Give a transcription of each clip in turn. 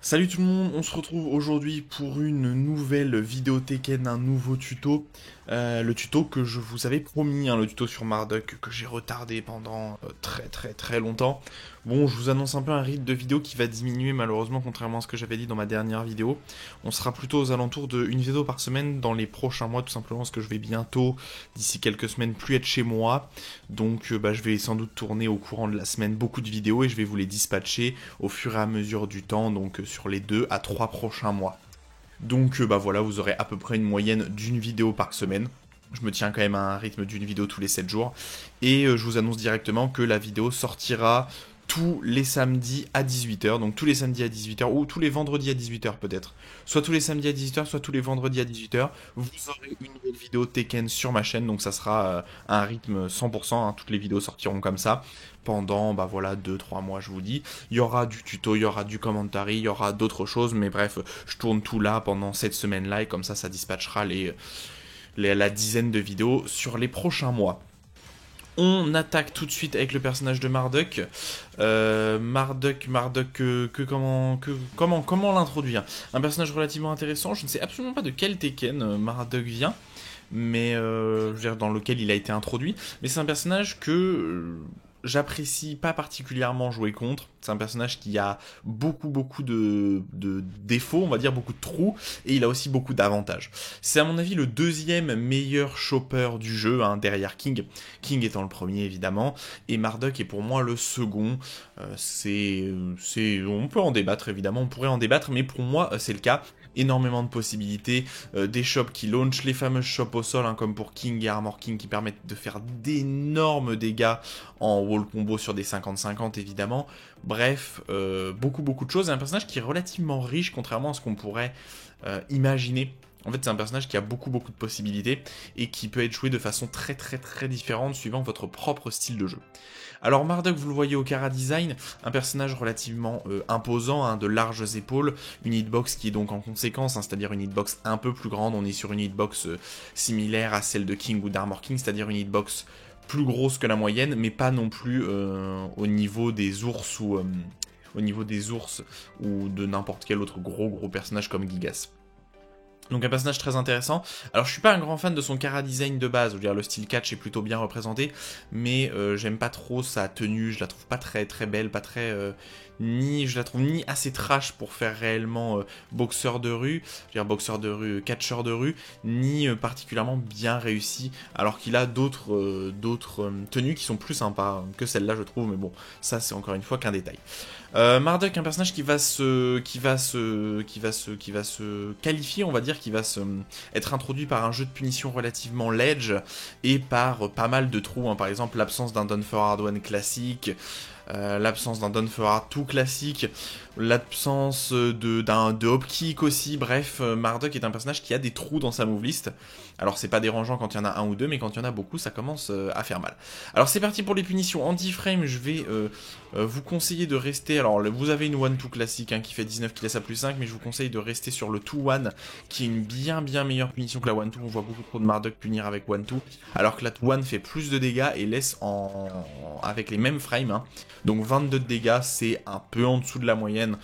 Salut tout le monde, on se retrouve aujourd'hui pour une nouvelle vidéo Tekken, un nouveau tuto. Le tuto que je vous avais promis, le tuto sur Marduk que j'ai retardé pendant très longtemps. Bon, je vous annonce un peu un rythme de vidéo qui va diminuer malheureusement contrairement à ce que j'avais dit dans ma dernière vidéo. On sera plutôt aux alentours d'une vidéo par semaine dans les prochains mois tout simplement parce que je vais bientôt, d'ici quelques semaines, plus être chez moi. Donc je vais sans doute tourner au courant de la semaine beaucoup de vidéos et je vais vous les dispatcher au fur et à mesure du temps, donc sur les 2 à 3 prochains mois. Donc voilà, vous aurez à peu près une moyenne d'une vidéo par semaine. Je me tiens quand même à un rythme d'une vidéo tous les 7 jours. Et je vous annonce directement que la vidéo sortira tous les samedis à 18h. Donc tous les samedis à 18h ou tous les vendredis à 18h peut-être. Soit tous les samedis à 18h, soit tous les vendredis à 18h. Vous aurez une nouvelle vidéo Tekken sur ma chaîne. Donc ça sera un rythme 100%. Toutes les vidéos sortiront comme ça pendant voilà 2-3 mois, je vous dis. Il y aura du tuto, il y aura du commentary, il y aura d'autres choses, mais bref, je tourne tout là pendant cette semaine-là et comme ça dispatchera la dizaine de vidéos sur les prochains mois. On attaque tout de suite avec le personnage de Marduk. Comment l'introduire? Un personnage relativement intéressant. Je ne sais absolument pas de quel Tekken Marduk vient, mais je veux dire dans lequel il a été introduit. Mais c'est un personnage que j'apprécie pas particulièrement jouer contre. C'est un personnage qui a beaucoup de défauts, on va dire beaucoup de trous, et il a aussi beaucoup d'avantages. C'est à mon avis le deuxième meilleur chopper du jeu, derrière King. King étant le premier évidemment, et Marduk est pour moi le second. On peut en débattre évidemment, on pourrait en débattre, mais pour moi c'est le cas. Énormément de possibilités, des shops qui launch, les fameuses shops au sol, comme pour King et Armor King, qui permettent de faire d'énormes dégâts en wall combo sur des 50-50 évidemment. Bref, beaucoup de choses, et un personnage qui est relativement riche, contrairement à ce qu'on pourrait imaginer. En fait, c'est un personnage qui a beaucoup de possibilités et qui peut être joué de façon très différente suivant votre propre style de jeu. Alors Marduk, vous le voyez au Chara Design, un personnage relativement imposant, de larges épaules, une hitbox qui est donc en conséquence, c'est-à-dire une hitbox un peu plus grande. On est sur une hitbox similaire à celle de King ou d'Armor King, c'est-à-dire une hitbox plus grosse que la moyenne, mais pas non plus au niveau des ours ou de n'importe quel autre gros personnage comme Gigas. Donc un personnage très intéressant. Alors je suis pas un grand fan de son Chara Design de base, je veux dire le style catch est plutôt bien représenté, mais j'aime pas trop sa tenue, je la trouve pas très belle, pas très... je la trouve ni assez trash pour faire réellement boxeur de rue, je veux dire boxeur de rue, catcheur de rue, ni particulièrement bien réussi, alors qu'il a d'autres tenues qui sont plus sympas que celle-là je trouve, mais bon, ça c'est encore une fois qu'un détail. Marduk, un personnage qui va se qualifier, on va dire, qui va être introduit par un jeu de punition relativement ledge et par pas mal de trous, par exemple l'absence d'un Done for Hard 1 classique, l'absence d'un Done for Hard 2 classique, l'absence de hop kick aussi. Bref, Marduk est un personnage qui a des trous dans sa move list. Alors c'est pas dérangeant quand il y en a un ou deux, mais quand il y en a beaucoup, ça commence à faire mal. Alors c'est parti pour les punitions. Anti-frame, je vais vous conseiller de rester... Alors vous avez une 1-2 classique qui fait 19 qui laisse à plus 5, mais je vous conseille de rester sur le 2-1 qui est une bien meilleure punition que la 1-2. On voit beaucoup trop de Marduk punir avec 1-2, alors que la 2-1 fait plus de dégâts et laisse avec les mêmes frames. Donc 22 de dégâts, c'est un peu en dessous de la moyenne.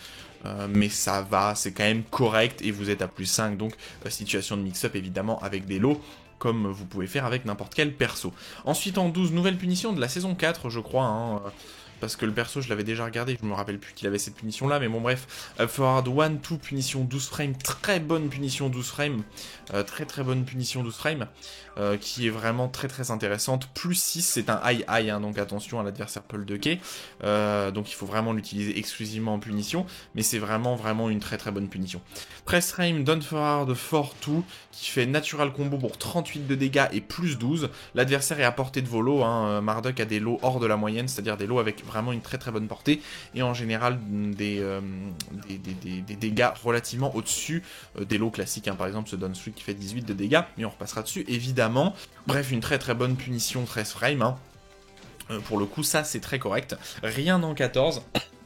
Mais ça va, c'est quand même correct et vous êtes à plus 5, donc situation de mix-up évidemment avec des lots comme vous pouvez faire avec n'importe quel perso. Ensuite en 12, nouvelle punition de la saison 4 je crois, parce que le perso je l'avais déjà regardé, je me rappelle plus qu'il avait cette punition là, mais bon bref, forward 1, 2, punition 12 frames, très bonne punition 12 frames, très bonne punition 12 frames, qui est vraiment très intéressante, plus 6 c'est un high, donc attention à l'adversaire Paul de Kay, donc il faut vraiment l'utiliser exclusivement en punition, mais c'est vraiment une très bonne punition. 13 frames, Done for Hard 4-2, qui fait natural combo pour 38 de dégâts et plus 12, l'adversaire est à portée de vos lots, Marduk a des lots hors de la moyenne, c'est-à-dire des lots avec vraiment une très bonne portée, et en général des dégâts relativement au-dessus des lots classiques, par exemple ce Done Streak qui fait 18 de dégâts, mais on repassera dessus évidemment. Bref, une très bonne punition 13 frames, pour le coup ça c'est très correct, rien en 14.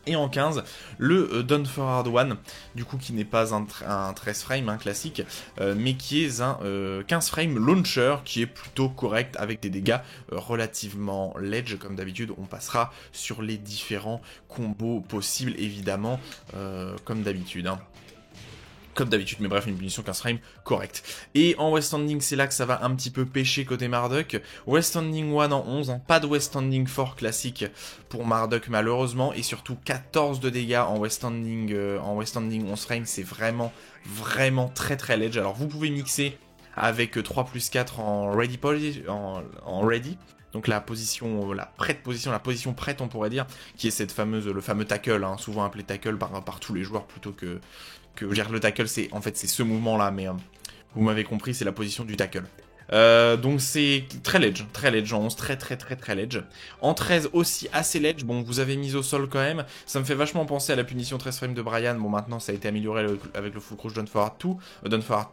Et en 15, le Done for Hard One, du coup qui n'est pas un 13 frame hein, classique, mais qui est un 15 frame launcher, qui est plutôt correct, avec des dégâts relativement ledge, comme d'habitude. On passera sur les différents combos possibles, évidemment, comme d'habitude. Hein. Comme d'habitude, mais bref, une punition 15 frames correcte. Et en West Standing, c'est là que ça va un petit peu pêcher côté Marduk. West Standing 1 en 11, hein, pas de West Standing 4 classique pour Marduk malheureusement, et surtout 14 de dégâts en West Standing 11 frames, c'est vraiment très très ledge. Alors vous pouvez mixer avec 3+4 en ready, en ready. Donc la position prête on pourrait dire, qui est le fameux tackle, hein, souvent appelé tackle par tous les joueurs plutôt que le tackle, c'est ce mouvement là, mais vous m'avez compris, c'est la position du tackle. Donc c'est très ledge en 11, très ledge. En 13 aussi assez ledge, bon vous avez mis au sol quand même, ça me fait vachement penser à la punition 13 frames de Brian, bon maintenant ça a été amélioré avec le full crouch Done for Hard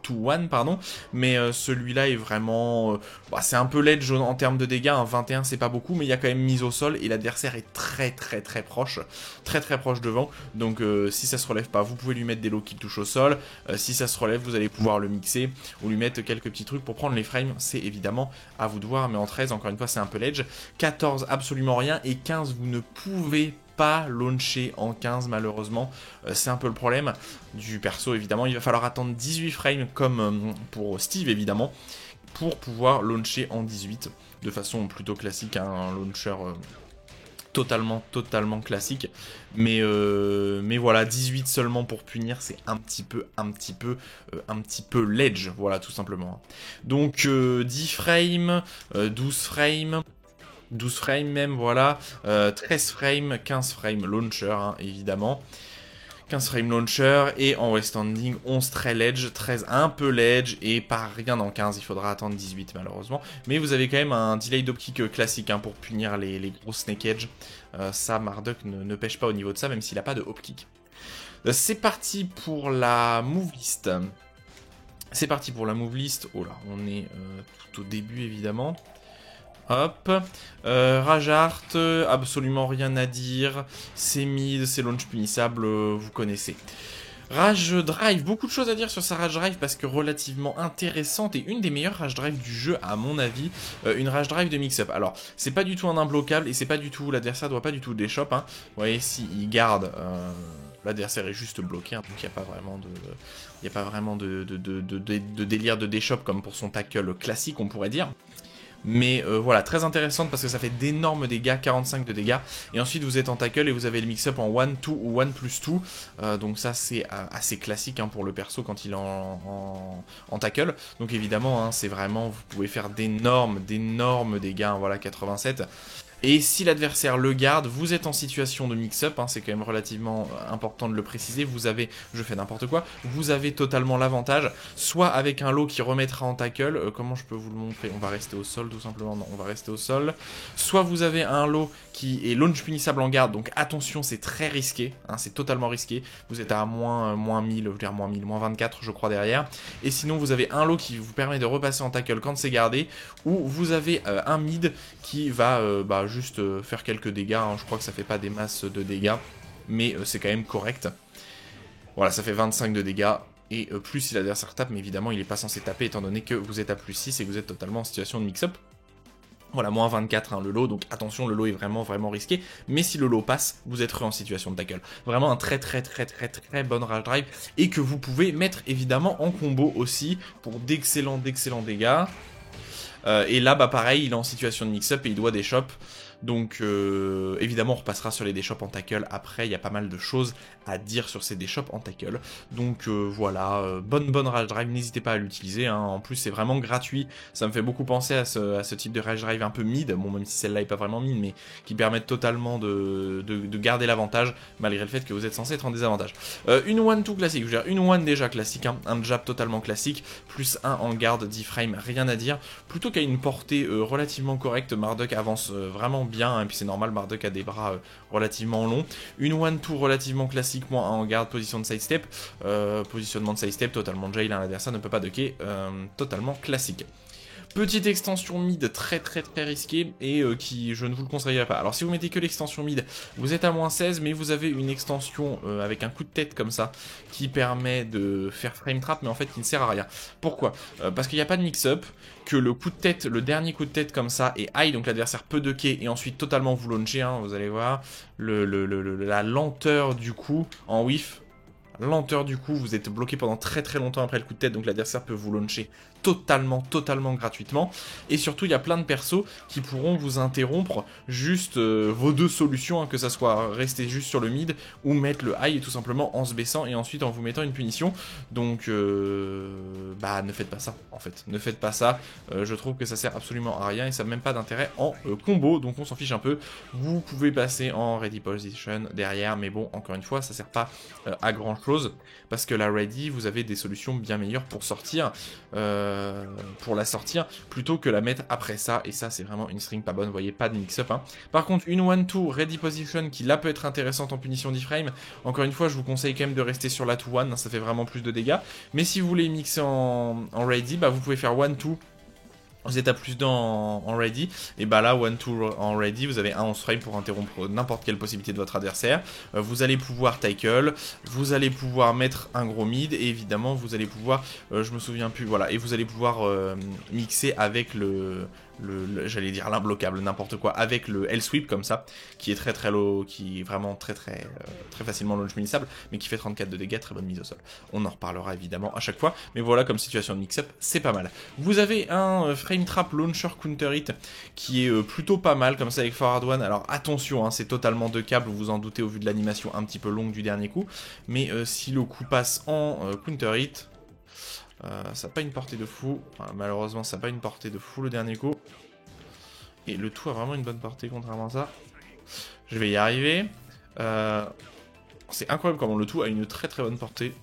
2-1, pardon, mais celui-là est vraiment, c'est un peu ledge en termes de dégâts, hein, 21 c'est pas beaucoup, mais il y a quand même mise au sol et l'adversaire est très proche, très proche devant, donc si ça se relève pas, vous pouvez lui mettre des low qui touchent au sol, si ça se relève, vous allez pouvoir le mixer, ou lui mettre quelques petits trucs pour prendre les frames. C'est évidemment à vous de voir, mais en 13, encore une fois, c'est un peu ledge. 14, absolument rien, et 15, vous ne pouvez pas launcher en 15, malheureusement. C'est un peu le problème du perso, évidemment. Il va falloir attendre 18 frames, comme pour Steve, évidemment, pour pouvoir launcher en 18, de façon plutôt classique, hein, un launcher... totalement classique, mais voilà, 18 seulement pour punir, c'est un petit peu ledge, voilà, tout simplement. Donc 10 frames, 12 frames, 12 frames même, voilà, 13 frames, 15 frames launcher, hein, évidemment. 15 frame launcher, et en West Standing 11 très ledge, 13 un peu ledge, et pas rien en 15, il faudra attendre 18 malheureusement. Mais vous avez quand même un delay d'optique classique hein, pour punir les gros snake edge. Ça, Marduk ne pêche pas au niveau de ça, même s'il n'a pas de hop kick. C'est parti pour la move list. Oh là, on est tout au début évidemment. Hop, Rajart, absolument rien à dire, c'est mid, c'est launch punissable, vous connaissez. Rage Drive, beaucoup de choses à dire sur sa Rage Drive parce que relativement intéressante et une des meilleures Rage Drive du jeu à mon avis, une Rage Drive de mix-up. Alors, c'est pas du tout un imbloquable et c'est pas du tout, l'adversaire doit pas du tout déshop, hein. Vous voyez, s'il garde, l'adversaire est juste bloqué, hein, donc il n'y a pas vraiment de délire de déshop comme pour son tackle classique, on pourrait dire. Mais voilà, très intéressante parce que ça fait d'énormes dégâts, 45 de dégâts. Et ensuite vous êtes en tackle et vous avez le mix-up en 1-2 ou 1+2. Donc ça c'est assez classique hein, pour le perso quand il est en tackle. Donc évidemment, hein, c'est vraiment, vous pouvez faire d'énormes dégâts, hein, voilà, 87. Et si l'adversaire le garde, vous êtes en situation de mix-up, hein, c'est quand même relativement important de le préciser, vous avez, je fais n'importe quoi, vous avez totalement l'avantage, soit avec un lot qui remettra en tackle, comment je peux vous le montrer, on va rester au sol tout simplement, non, on va rester au sol, soit vous avez un lot qui est launch punissable en garde, donc attention, c'est très risqué, hein, c'est totalement risqué, vous êtes à moins 1000, je veux dire moins 1000, moins 24 je crois derrière, et sinon vous avez un lot qui vous permet de repasser en tackle quand c'est gardé, ou vous avez un mid qui va juste faire quelques dégâts, hein. Je crois que ça fait pas des masses de dégâts, mais c'est quand même correct. Voilà, ça fait 25 de dégâts, et plus si l'adversaire tape, mais évidemment il est pas censé taper étant donné que vous êtes à +6 et que vous êtes totalement en situation de mix-up. Voilà, moins 24 hein, le lot, donc attention, le lot est vraiment risqué, mais si le lot passe, vous êtes en situation de tackle. Vraiment un très bonne Rage Drive, et que vous pouvez mettre évidemment en combo aussi, pour d'excellents dégâts. Et là, pareil, il est en situation de mix-up et il doit déshop. Donc, évidemment, on repassera sur les déshops en tackle. Après, il y a pas mal de choses à dire sur ces déshops en tackle. Donc, voilà, bonne Rage Drive. N'hésitez pas à l'utiliser. Hein. En plus, c'est vraiment gratuit. Ça me fait beaucoup penser à ce type de Rage Drive un peu mid. Bon, même si celle-là est pas vraiment mid, mais qui permettent totalement de garder l'avantage, malgré le fait que vous êtes censé être en désavantage. Une 1-2 classique. Je veux dire, une 1 déjà classique. Hein. Un jab totalement classique. Plus 1 en garde, 10 frames, rien à dire. Plutôt qu'à une portée relativement correcte, Marduk avance vraiment bien, hein, et puis c'est normal, Marduk a des bras relativement longs. Une 1-2 relativement classique, moins 1 en garde, position de sidestep, positionnement de sidestep, totalement jail, hein, l'adversaire ne peut pas ducker, totalement classique. Petite extension mid très risquée et qui je ne vous le conseillerais pas. Alors si vous mettez que l'extension mid, vous êtes à -16, mais vous avez une extension avec un coup de tête comme ça qui permet de faire frame trap, mais en fait qui ne sert à rien. Pourquoi? Parce qu'il n'y a pas de mix-up, que le coup de tête, le dernier coup de tête comme ça est high, donc l'adversaire peut ducker et ensuite totalement vous launcher, hein, vous allez voir, la lenteur du coup en whiff. Lenteur du coup, vous êtes bloqué pendant très longtemps après le coup de tête, donc l'adversaire peut vous launcher totalement gratuitement. Et surtout, il y a plein de persos qui pourront vous interrompre juste vos deux solutions, hein, que ça soit rester juste sur le mid ou mettre le high tout simplement en se baissant et ensuite en vous mettant une punition. Donc, bah ne faites pas ça en fait, ne faites pas ça. Je trouve que ça sert absolument à rien et ça n'a même pas d'intérêt en combo, donc on s'en fiche un peu. Vous pouvez passer en ready position derrière, mais bon, encore une fois, ça sert pas à grand chose parce que la ready, vous avez des solutions bien meilleures pour sortir. Pour la sortir plutôt que la mettre après ça, et ça c'est vraiment une string pas bonne, vous voyez, pas de mix-up, hein. Par contre une 1-2 ready position qui là peut être intéressante en punition d'iframe, encore une fois je vous conseille quand même de rester sur la 2-1, hein, ça fait vraiment plus de dégâts, mais si vous voulez mixer en ready, bah vous pouvez faire 1-2. Vous êtes à +2 en ready, et bah là, 1-2 en ready, vous avez un 11 frame pour interrompre n'importe quelle possibilité de votre adversaire. Vous allez pouvoir tackle, vous allez pouvoir mettre un gros mid, et évidemment, vous allez pouvoir, je me souviens plus, voilà, et vous allez pouvoir mixer avec j'allais dire l'imbloquable, n'importe quoi, avec le L-sweep comme ça, qui est très low, qui est vraiment très facilement launch munissable, mais qui fait 34 de dégâts, très bonne mise au sol. On en reparlera évidemment à chaque fois, mais voilà, comme situation de mix-up, c'est pas mal. Vous avez un frame trap launcher counter hit qui est plutôt pas mal, comme ça avec Forward One. Alors attention, hein, c'est totalement deux câbles, vous vous en doutez au vu de l'animation un petit peu longue du dernier coup, mais si le coup passe en counter hit, ça n'a pas une portée de fou, enfin, malheureusement ça n'a pas une portée de fou le dernier coup. Et le tout a vraiment une bonne portée contrairement à ça. Je vais y arriver. C'est incroyable comment le tout a une très bonne portée.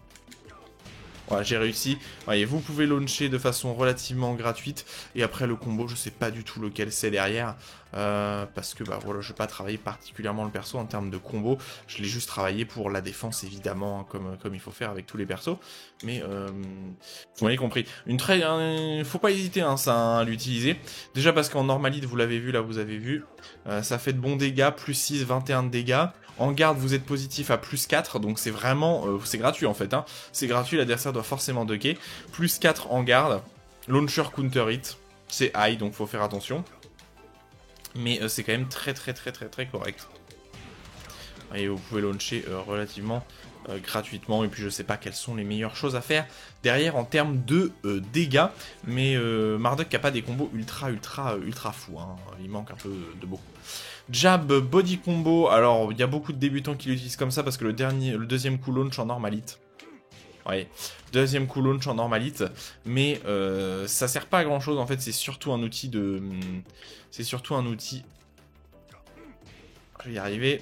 Voilà, j'ai réussi. Voyez, vous pouvez launcher de façon relativement gratuite. Et après le combo, je sais pas du tout lequel c'est derrière. Parce que bah voilà, je vais pas travailler particulièrement le perso en termes de combo. Je l'ai juste travaillé pour la défense évidemment, hein, comme il faut faire avec tous les persos. Mais vous m'avez compris. Faut pas hésiter hein, ça, à l'utiliser. Déjà parce qu'en normalite, vous l'avez vu, là vous avez vu, ça fait de bons dégâts, +6, 21 de dégâts. En garde, vous êtes positif à +4, donc c'est vraiment, c'est gratuit en fait, hein. C'est gratuit, l'adversaire doit forcément ducker. +4 en garde, launcher counter hit, c'est high, donc faut faire attention. Mais c'est quand même très correct. Et vous pouvez launcher relativement gratuitement, et puis je sais pas quelles sont les meilleures choses à faire derrière en termes de dégâts, mais Marduk n'a pas des combos ultra fous, hein. Il manque un peu de beaucoup. Jab, body combo, alors il y a beaucoup de débutants qui l'utilisent comme ça parce que le deuxième coup launch en normalite. Ouais, deuxième coup launch en normalite, mais ça sert pas à grand chose en fait, c'est surtout un outil de... Je vais y arriver.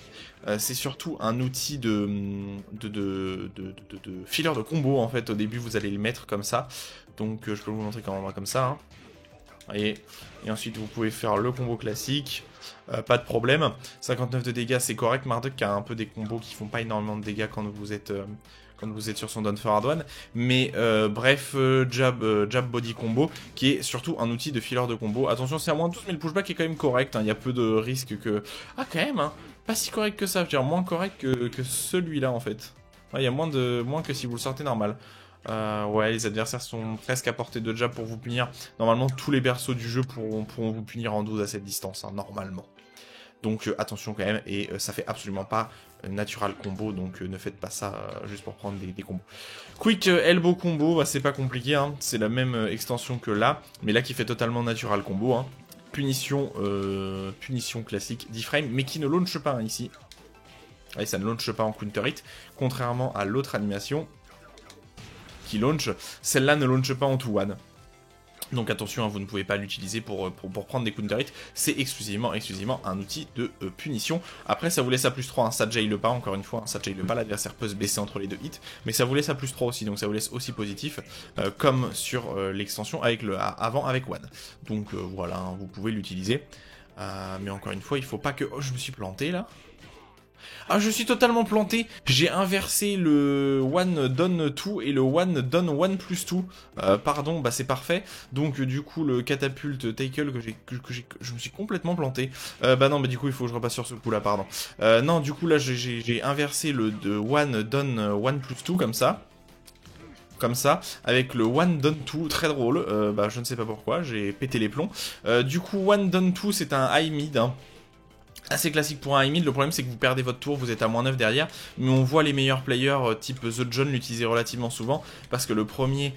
C'est surtout un outil de filler de combo en fait. Au début vous allez le mettre comme ça, donc je peux vous montrer comment on va comme ça, hein. Et ensuite vous pouvez faire le combo classique, pas de problème. 59 de dégâts c'est correct. Marduk a un peu des combos qui font pas énormément de dégâts quand vous êtes sur son Down Forward One. Mais bref, jab body combo qui est surtout un outil de filler de combo. Attention c'est à -12 mais le pushback est quand même correct, hein. Il y a peu de risques que... Ah quand même hein, pas si correct que ça, je veux dire moins correct que celui-là en fait. Ouais, il y a moins que si vous le sortez normal. Ouais, les adversaires sont presque à portée de jab pour vous punir. Normalement, tous les berceaux du jeu pourront vous punir en 12 à cette distance, hein, normalement. Donc attention quand même, et ça fait absolument pas natural combo, donc ne faites pas ça juste pour prendre des combos. Quick elbow combo, bah, c'est pas compliqué, hein, c'est la même extension que là, mais là qui fait totalement natural combo, hein. Punition classique d'iframe, mais qui ne launch pas hein, ici. Ouais, ça ne launch pas en counter hit, contrairement à l'autre animation qui launch, celle-là ne launch pas en 2-1. Donc attention, hein, vous ne pouvez pas l'utiliser pour prendre des counter hits, c'est exclusivement un outil de punition. Après ça vous laisse à +3, hein, ça jail pas, encore une fois, hein, ça jail pas, l'adversaire peut se baisser entre les deux hits, mais ça vous laisse à +3 aussi, donc ça vous laisse aussi positif, comme sur l'extension avec avant avec One. Donc voilà, hein, vous pouvez l'utiliser, mais encore une fois, il faut pas que... Oh, je me suis planté là. Ah, je suis totalement planté. J'ai inversé le one done 2 et le one done 1 plus 2. Pardon, bah c'est parfait. Donc du coup le catapulte tackle je me suis complètement planté. Bah non, mais du coup il faut que je repasse sur ce coup là, pardon. Non, du coup là j'ai inversé le de one done 1 plus 2 comme ça, avec le One Done 2, très drôle, bah je ne sais pas pourquoi, j'ai pété les plombs. Du coup, One Done 2, c'est un high mid, hein. Assez classique pour un high mid, le problème c'est que vous perdez votre tour, vous êtes à -9 derrière, mais on voit les meilleurs players type The John l'utiliser relativement souvent, parce que le premier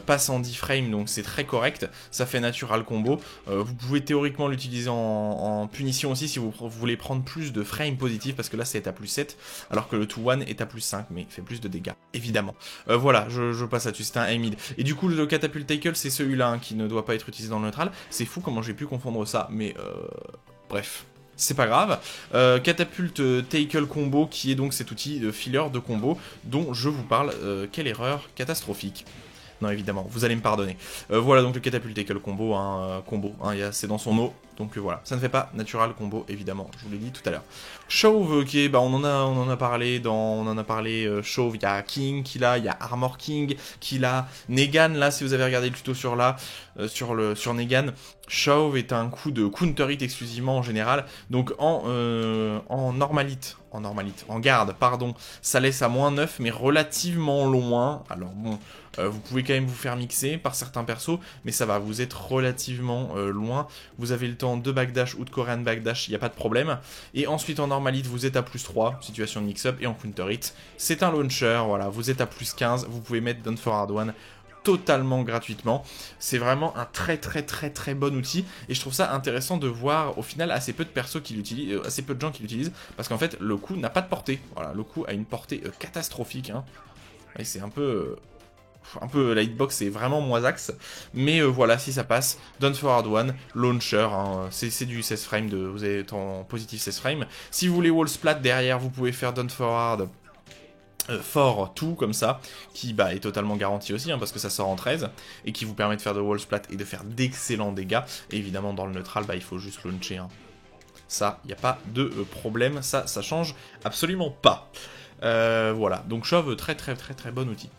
passe en 10 frames, donc c'est très correct, ça fait natural combo. Vous pouvez théoriquement l'utiliser en punition aussi si vous voulez prendre plus de frames positifs, parce que là c'est à +7, alors que le 2-1 est à +5, mais il fait plus de dégâts, évidemment. Voilà, je passe là-dessus, c'est un high mid. Et du coup le Catapult Tackle c'est celui-là hein, qui ne doit pas être utilisé dans le neutral, c'est fou comment j'ai pu confondre ça, mais bref. C'est pas grave. Catapulte Tackle Combo, qui est donc cet outil de filler de combo dont je vous parle. Quelle erreur catastrophique. Non, évidemment, vous allez me pardonner. Voilà donc le Catapulte Tackle Combo, c'est dans son nom. Donc voilà, ça ne fait pas natural combo, évidemment, je vous l'ai dit tout à l'heure. Chauve, ok, bah on en a parlé Chauve, il y a King qui l'a, il y a Armor King qui l'a, Negan là, si vous avez regardé le tuto sur Negan, Chauve est un coup de counter hit exclusivement en général, donc en garde, pardon, ça laisse à -9 mais relativement loin, alors bon, vous pouvez quand même vous faire mixer par certains persos, mais ça va, vous êtes relativement loin, vous avez le temps de backdash ou de Korean backdash, il n'y a pas de problème. Et ensuite en normalite, vous êtes à +3, situation de mix-up, et en counter hit, c'est un launcher, voilà, vous êtes à +15, vous pouvez mettre Done for Hard One totalement gratuitement. C'est vraiment un très bon outil, et je trouve ça intéressant de voir au final assez peu de persos qui l'utilisent, assez peu de gens qui l'utilisent, parce qu'en fait le coup n'a pas de portée. Voilà, le coup a une portée catastrophique, hein. Et c'est un peu la hitbox est vraiment moisax, mais voilà, si ça passe, Done for Hard One, launcher, hein, c'est du 16 frames, vous êtes en positif 16 frames. Si vous voulez wall splat derrière, vous pouvez faire Done for Hard for tout comme ça, qui bah, est totalement garanti aussi, hein, parce que ça sort en 13, et qui vous permet de faire de wall splat et de faire d'excellents dégâts, et évidemment dans le neutral, bah, il faut juste launcher, hein. Ça, il n'y a pas de problème, ça change absolument pas. Voilà, donc Chauve, très bon outil.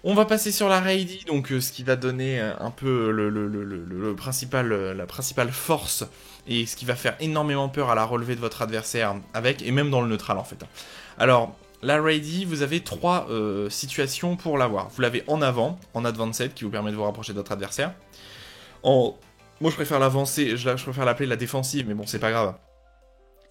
On va passer sur la Raidy, donc ce qui va donner un peu la principale force et ce qui va faire énormément peur à la relevée de votre adversaire avec, et même dans le neutral en fait. Alors, la Raidy, vous avez 3 situations pour l'avoir. Vous l'avez en avant, en advanced, qui vous permet de vous rapprocher de votre adversaire. Moi je préfère l'avancée, je préfère l'appeler la défensive, mais bon c'est pas grave.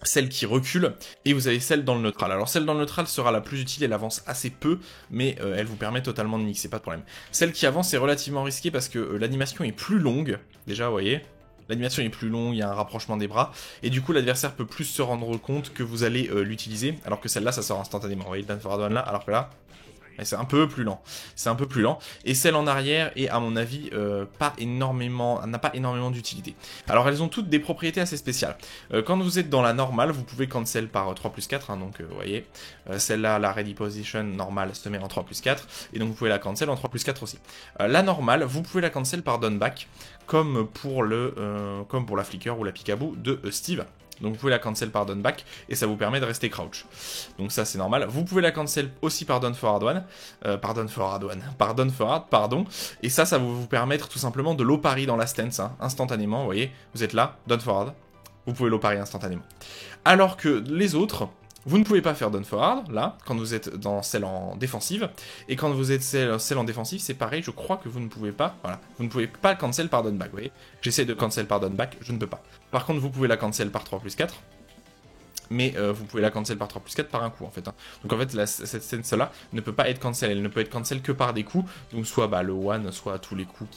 Celle qui recule, et vous avez celle dans le neutral. Alors celle dans le neutral sera la plus utile, elle avance assez peu, mais elle vous permet totalement de mixer, pas de problème. Celle qui avance est relativement risquée parce que l'animation est plus longue, déjà vous voyez, l'animation est plus longue, il y a un rapprochement des bras, et du coup l'adversaire peut plus se rendre compte que vous allez l'utiliser, alors que celle-là ça sort instantanément, vous voyez le Done for Hard One là, alors que là... c'est un peu plus lent. C'est un peu plus lent. Et celle en arrière est, à mon avis, n'a pas énormément d'utilité. Alors, elles ont toutes des propriétés assez spéciales. Quand vous êtes dans la normale, vous pouvez cancel par 3+4. Hein, donc, vous voyez, celle-là, la ready position normale se met en 3+4. Et donc, vous pouvez la cancel en 3+4 aussi. La normale, vous pouvez la cancel par down back, comme pour la flicker ou la peekaboo de Steve. Donc vous pouvez la cancel par down back et ça vous permet de rester crouch. Donc ça c'est normal. Vous pouvez la cancel aussi par down for hard one, pardon. Et ça va vous permettre tout simplement de low parry dans la stance, hein, instantanément. Vous voyez, vous êtes là, down for hard, vous pouvez low parry instantanément. Alors que les autres, vous ne pouvez pas faire down for hard, là, quand vous êtes dans celle en défensive, et quand vous êtes celle en défensive, c'est pareil, je crois que vous ne pouvez pas, voilà, vous ne pouvez pas cancel par down back, vous voyez, j'essaie de cancel par down back, je ne peux pas. Par contre, vous pouvez la cancel par 3+4, mais vous pouvez la cancel par 3+4 par un coup, en fait. Hein. Donc en fait, cette stance-là ne peut pas être cancel, elle ne peut être cancel que par des coups, donc soit le one, soit tous les coups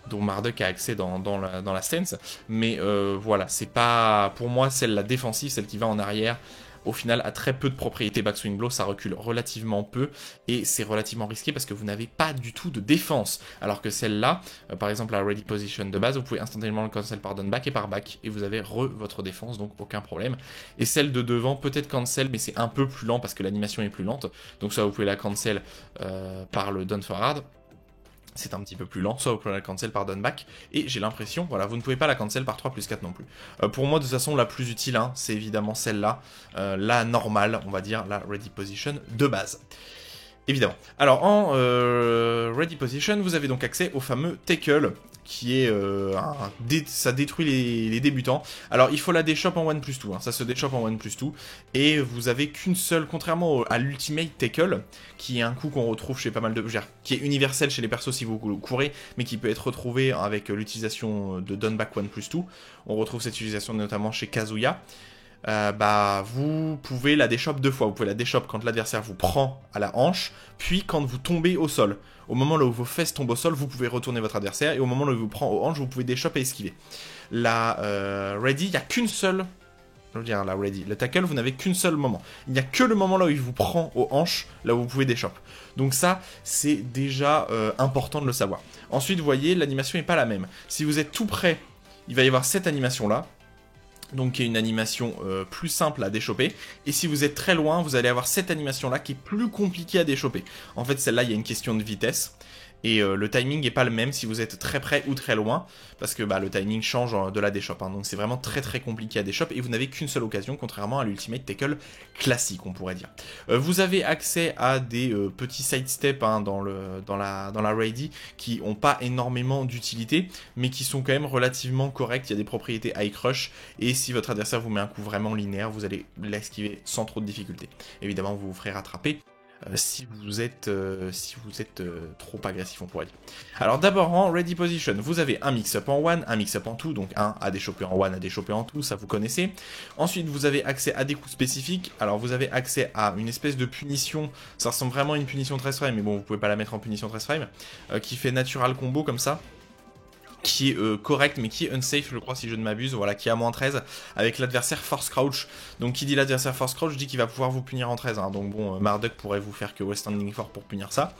dont Marduk a accès dans la stance, mais voilà, c'est pas, pour moi, la défensive, celle qui va en arrière, au final a très peu de propriétés backswing blow, ça recule relativement peu et c'est relativement risqué parce que vous n'avez pas du tout de défense. Alors que celle-là, par exemple la ready position de base, vous pouvez instantanément le cancel par down back et par back et vous avez votre défense, donc aucun problème. Et celle de devant peut-être cancel mais c'est un peu plus lent parce que l'animation est plus lente. Donc ça vous pouvez la cancel par le down for hard. c'est un petit peu plus lent, soit vous pouvez la cancel par done back, et j'ai l'impression, voilà, vous ne pouvez pas la cancel par 3 plus 4 non plus. Pour moi, de toute façon, la plus utile, hein, c'est évidemment celle-là, la normale, on va dire, la ready position de base. Évidemment. Alors, en ready position, vous avez donc accès au fameux tackle, qui est ça détruit les débutants. Alors il faut la déshop en 1+2, hein. Ça se déshop en 1+2, et vous avez qu'une seule, contrairement à l'ultimate tackle, qui est un coup qu'on retrouve chez pas mal de... qui est universel chez les persos si vous courez, mais qui peut être retrouvé avec l'utilisation de done back 1+2. On retrouve cette utilisation notamment chez Kazuya. Vous pouvez la déshop 2 fois. Vous pouvez la déshop quand l'adversaire vous prend à la hanche, puis quand vous tombez au sol. Au moment là où vos fesses tombent au sol, vous pouvez retourner votre adversaire, et au moment là où il vous prend aux hanches, vous pouvez déshop et esquiver. La ready, il n'y a qu'une seule... Je veux dire, la ready. Le tackle, vous n'avez qu'une seule moment. Il n'y a que le moment là où il vous prend aux hanches, là où vous pouvez déshop. Donc ça, c'est déjà important de le savoir. Ensuite, vous voyez, l'animation n'est pas la même. Si vous êtes tout près, il va y avoir cette animation là. Donc qui est une animation plus simple à déchoper. Et si vous êtes très loin, vous allez avoir cette animation-là qui est plus compliquée à déchoper. En fait, celle-là, il y a une question de vitesse. Et le timing n'est pas le même si vous êtes très près ou très loin, parce que le timing change de la déshop, hein. Donc c'est vraiment très très compliqué à déshop, et vous n'avez qu'une seule occasion, contrairement à l'ultimate tackle classique, on pourrait dire. Vous avez accès à des petits sidesteps, hein, dans la ready, qui n'ont pas énormément d'utilité, mais qui sont quand même relativement corrects. Il y a des propriétés high crush, et si votre adversaire vous met un coup vraiment linéaire, vous allez l'esquiver sans trop de difficulté. Évidemment, vous vous ferez rattraper. Si vous êtes trop agressif, on pourrait dire. Alors d'abord en ready position, vous avez un mix-up en 1, un mix-up en 2, donc un à déchoper en 1, à déchoper en 2, ça vous connaissez. Ensuite vous avez accès à des coups spécifiques, alors vous avez accès à une espèce de punition, ça ressemble vraiment à une punition 13 frames, mais bon vous pouvez pas la mettre en punition 13 frames, qui fait natural combo comme ça, qui est correct mais qui est unsafe, je crois, si je ne m'abuse, voilà, qui est à moins 13 avec l'adversaire force crouch. Donc qui dit l'adversaire force crouch dit qu'il va pouvoir vous punir en 13, hein. Donc bon, Marduk pourrait vous faire que West Standing Fort pour punir ça.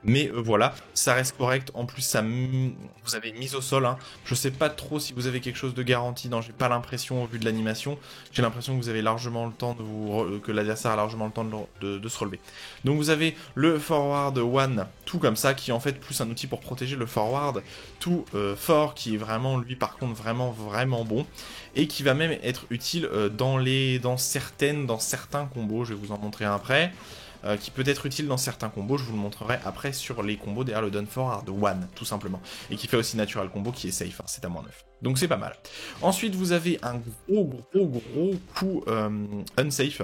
Mais voilà, ça reste correct. En plus, vous avez une mise au sol, hein. Je sais pas trop si vous avez quelque chose de garanti. Non, j'ai pas l'impression au vu de l'animation. J'ai l'impression que vous avez largement le temps que l'adversaire a largement le temps de se relever. Donc vous avez le forward one, tout comme ça, qui est en fait plus un outil pour protéger le forward, tout fort, qui est vraiment, lui par contre, vraiment bon, et qui va même être utile dans certains combos. Je vais vous en montrer un après. Qui peut être utile dans certains combos, je vous le montrerai après sur les combos derrière le Done Forward One, tout simplement. Et qui fait aussi Natural Combo qui est safe, hein, c'est à moins 9. Donc c'est pas mal. Ensuite, vous avez un gros coup unsafe.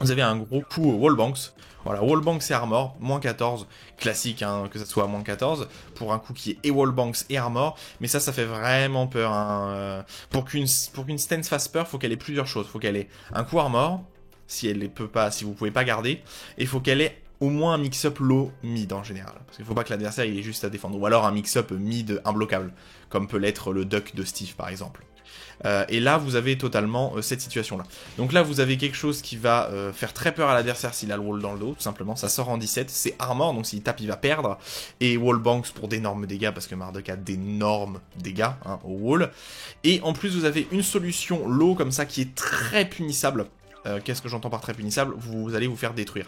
Vous avez un gros coup Wallbanks. Voilà, Wallbanks et Armor, moins 14, classique, hein, que ça soit à moins 14, pour un coup qui est et Wallbanks et Armor, mais ça fait vraiment peur, hein. Pour qu'une stance fasse peur, faut qu'elle ait plusieurs choses. Faut qu'elle ait un coup Armor, si vous pouvez pas garder, et il faut qu'elle ait au moins un mix-up low mid en général, parce qu'il faut pas que l'adversaire il ait juste à défendre, ou alors un mix-up mid imbloquable, comme peut l'être le Duck de Steve par exemple. Et là vous avez totalement cette situation là. Donc là vous avez quelque chose qui va faire très peur à l'adversaire s'il a le wall dans le dos, tout simplement. Ça sort en 17, c'est armor, donc s'il tape il va perdre, et wallbanks pour d'énormes dégâts, parce que Marduk a d'énormes dégâts, hein, au wall. Et en plus vous avez une solution low comme ça qui est très punissable. Qu'est-ce que j'entends par très punissable? Vous allez vous faire détruire.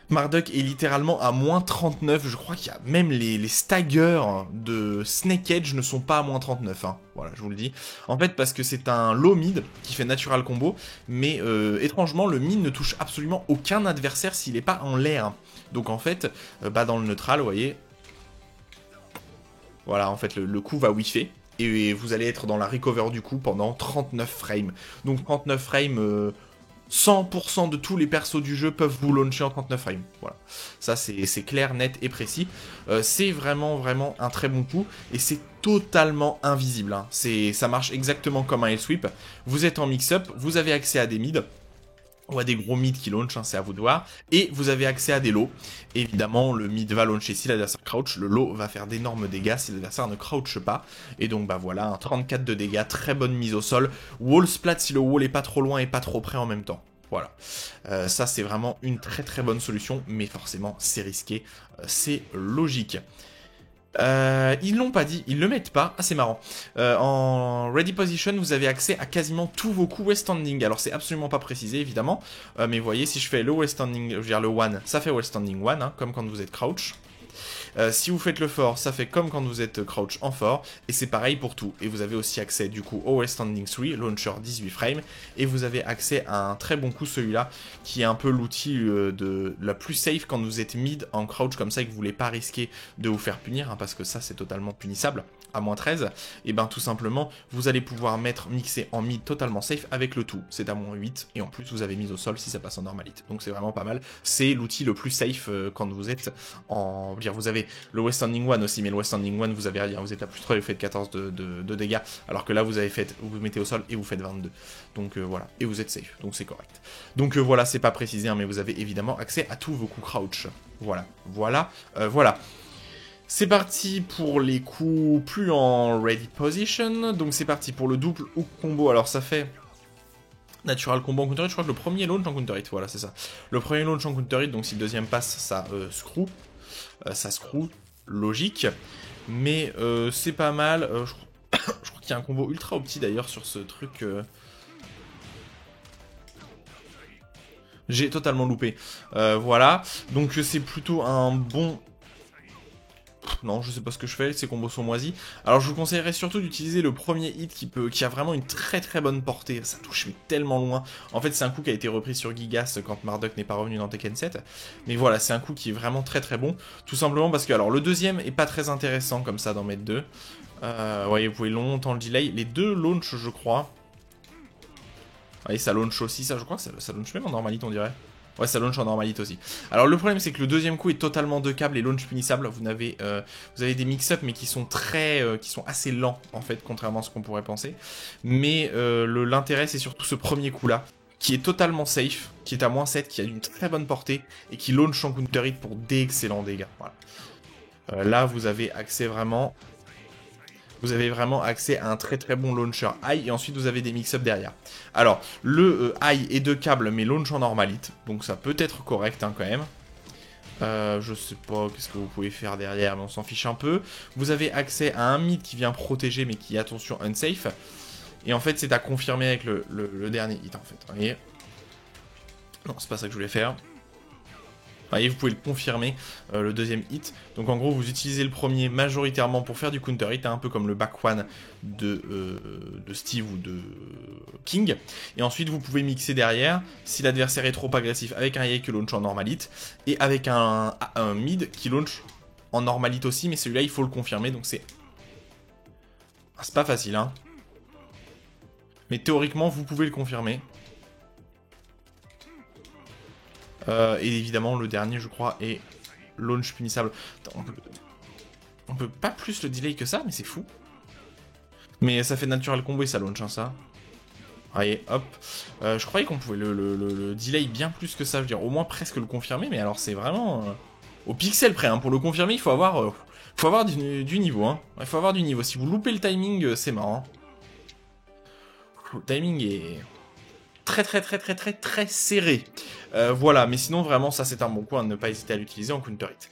Marduk est littéralement à moins 39, je crois qu'il y a même les staggers de Snake Edge ne sont pas à moins 39, hein. Voilà, je vous le dis. En fait, parce que c'est un low mid qui fait natural combo, mais étrangement, le mid ne touche absolument aucun adversaire s'il n'est pas en l'air. Donc en fait, dans le neutral, vous voyez, voilà, en fait, le coup va whiffer. Et vous allez être dans la recover du coup pendant 39 frames. Donc 39 frames... 100% de tous les persos du jeu peuvent vous launcher en 39 frames. Voilà. Ça, c'est clair, net et précis. C'est vraiment un très bon coup. Et c'est totalement invisible, hein. Ça marche exactement comme un Hellsweep. Vous êtes en mix-up, vous avez accès à des mids. Ou à des gros mids qui launch, hein, c'est à vous de voir. Et vous avez accès à des lows. Évidemment, le mid va launcher si l'adversaire crouch. Le low va faire d'énormes dégâts si l'adversaire ne crouche pas. Et donc, voilà, un 34 de dégâts, très bonne mise au sol. Wall splat si le wall est pas trop loin et pas trop près en même temps. Voilà. Ça, c'est vraiment une très bonne solution. Mais forcément, c'est risqué. C'est logique. Ils l'ont pas dit, ils le mettent pas. Ah, c'est marrant. En ready position, vous avez accès à quasiment tous vos coups west standing. Alors c'est absolument pas précisé évidemment, mais vous voyez, si je fais le west standing, je veux dire le one, ça fait west standing one, hein, comme quand vous êtes crouch. Si vous faites le fort, ça fait comme quand vous êtes crouch en fort, et c'est pareil pour tout. Et vous avez aussi accès du coup au Standing 3, launcher 18 frames, et vous avez accès à un très bon coup celui-là, qui est un peu l'outil la plus safe quand vous êtes mid en crouch comme ça et que vous voulez pas risquer de vous faire punir, hein, parce que ça c'est totalement punissable. À moins 13, et ben tout simplement, vous allez pouvoir mixer en mid totalement safe avec le tout. C'est à moins 8, et en plus vous avez mis au sol si ça passe en normalite. Donc c'est vraiment pas mal. C'est l'outil le plus safe quand vous êtes en... Vous avez le West Standing 1 aussi, mais le West Standing 1, vous avez rien. Vous êtes à plus 3 et vous faites 14 de dégâts, alors que là vous vous mettez au sol et vous faites 22. Donc voilà, et vous êtes safe, donc c'est correct. Donc voilà, c'est pas précisé, hein, mais vous avez évidemment accès à tous vos coups crouch. Voilà, voilà. C'est parti pour les coups plus en ready position. Donc c'est parti pour le double hook combo. Alors ça fait natural combo en counter hit. Je crois que le premier launch en counter hit, voilà c'est ça. Le premier launch en counter hit, donc si le deuxième passe, ça screw. Ça screw, logique. Mais c'est pas mal. Je crois qu'il y a un combo ultra opti d'ailleurs sur ce truc. J'ai totalement loupé. Voilà. Donc c'est plutôt un bon... Non, je sais pas ce que je fais, ces combos sont moisis. Alors je vous conseillerais surtout d'utiliser le premier hit qui a vraiment une très très bonne portée. Ça touche mais tellement loin. En fait c'est un coup qui a été repris sur Gigas quand Marduk n'est pas revenu dans Tekken 7. Mais voilà, c'est un coup qui est vraiment très très bon. Tout simplement parce que alors le deuxième est pas très intéressant comme ça d'en mettre deux. Voyez, vous pouvez longtemps le delay. Les deux launch je crois. Voyez, ça launch aussi, ça je crois que ça launch même en normalite on dirait. Ouais, ça launch en normalite aussi. Alors le problème c'est que le deuxième coup est totalement de câble et launch punissable. Vous avez des mix-up mais qui sont assez lents en fait, contrairement à ce qu'on pourrait penser. Mais l'intérêt c'est surtout ce premier coup là, qui est totalement safe, qui est à moins 7, qui a une très bonne portée et qui launch en counter hit pour d'excellents dégâts. Voilà. Là vous avez accès vraiment... Vous avez vraiment accès à un très très bon launcher high et ensuite vous avez des mix-up derrière. Alors, le high est de câble mais launch en normalite, donc ça peut être correct hein, quand même. Je sais pas qu'est-ce que vous pouvez faire derrière, mais on s'en fiche un peu. Vous avez accès à un mid qui vient protéger mais qui est attention unsafe. Et en fait c'est à confirmer avec le dernier hit en fait. Vous voyez ? Non, c'est pas ça que je voulais faire. Et vous pouvez le confirmer, le deuxième hit. Donc en gros, vous utilisez le premier majoritairement pour faire du counter hit, un peu comme le back one de Steve ou de King. Et ensuite, vous pouvez mixer derrière, si l'adversaire est trop agressif, avec un yay qui launch en normalite, et avec un mid qui launch en normalite aussi, mais celui-là, il faut le confirmer, donc c'est... C'est pas facile, hein. Mais théoriquement, vous pouvez le confirmer. Et évidemment, le dernier, je crois, est launch punissable. Attends, on peut pas plus le delay que ça, mais c'est fou. Mais ça fait natural combo et ça launch, hein, ça. Allez, hop. Je croyais qu'on pouvait le delay bien plus que ça, je veux dire, au moins presque le confirmer, mais alors c'est vraiment... au pixel près, hein. Pour le confirmer, il faut avoir du niveau, hein. Il faut avoir du niveau. Si vous loupez le timing, c'est marrant. Le timing est... très serré. Voilà, mais sinon vraiment ça c'est un bon coup à ne pas hésiter à l'utiliser en counter hit.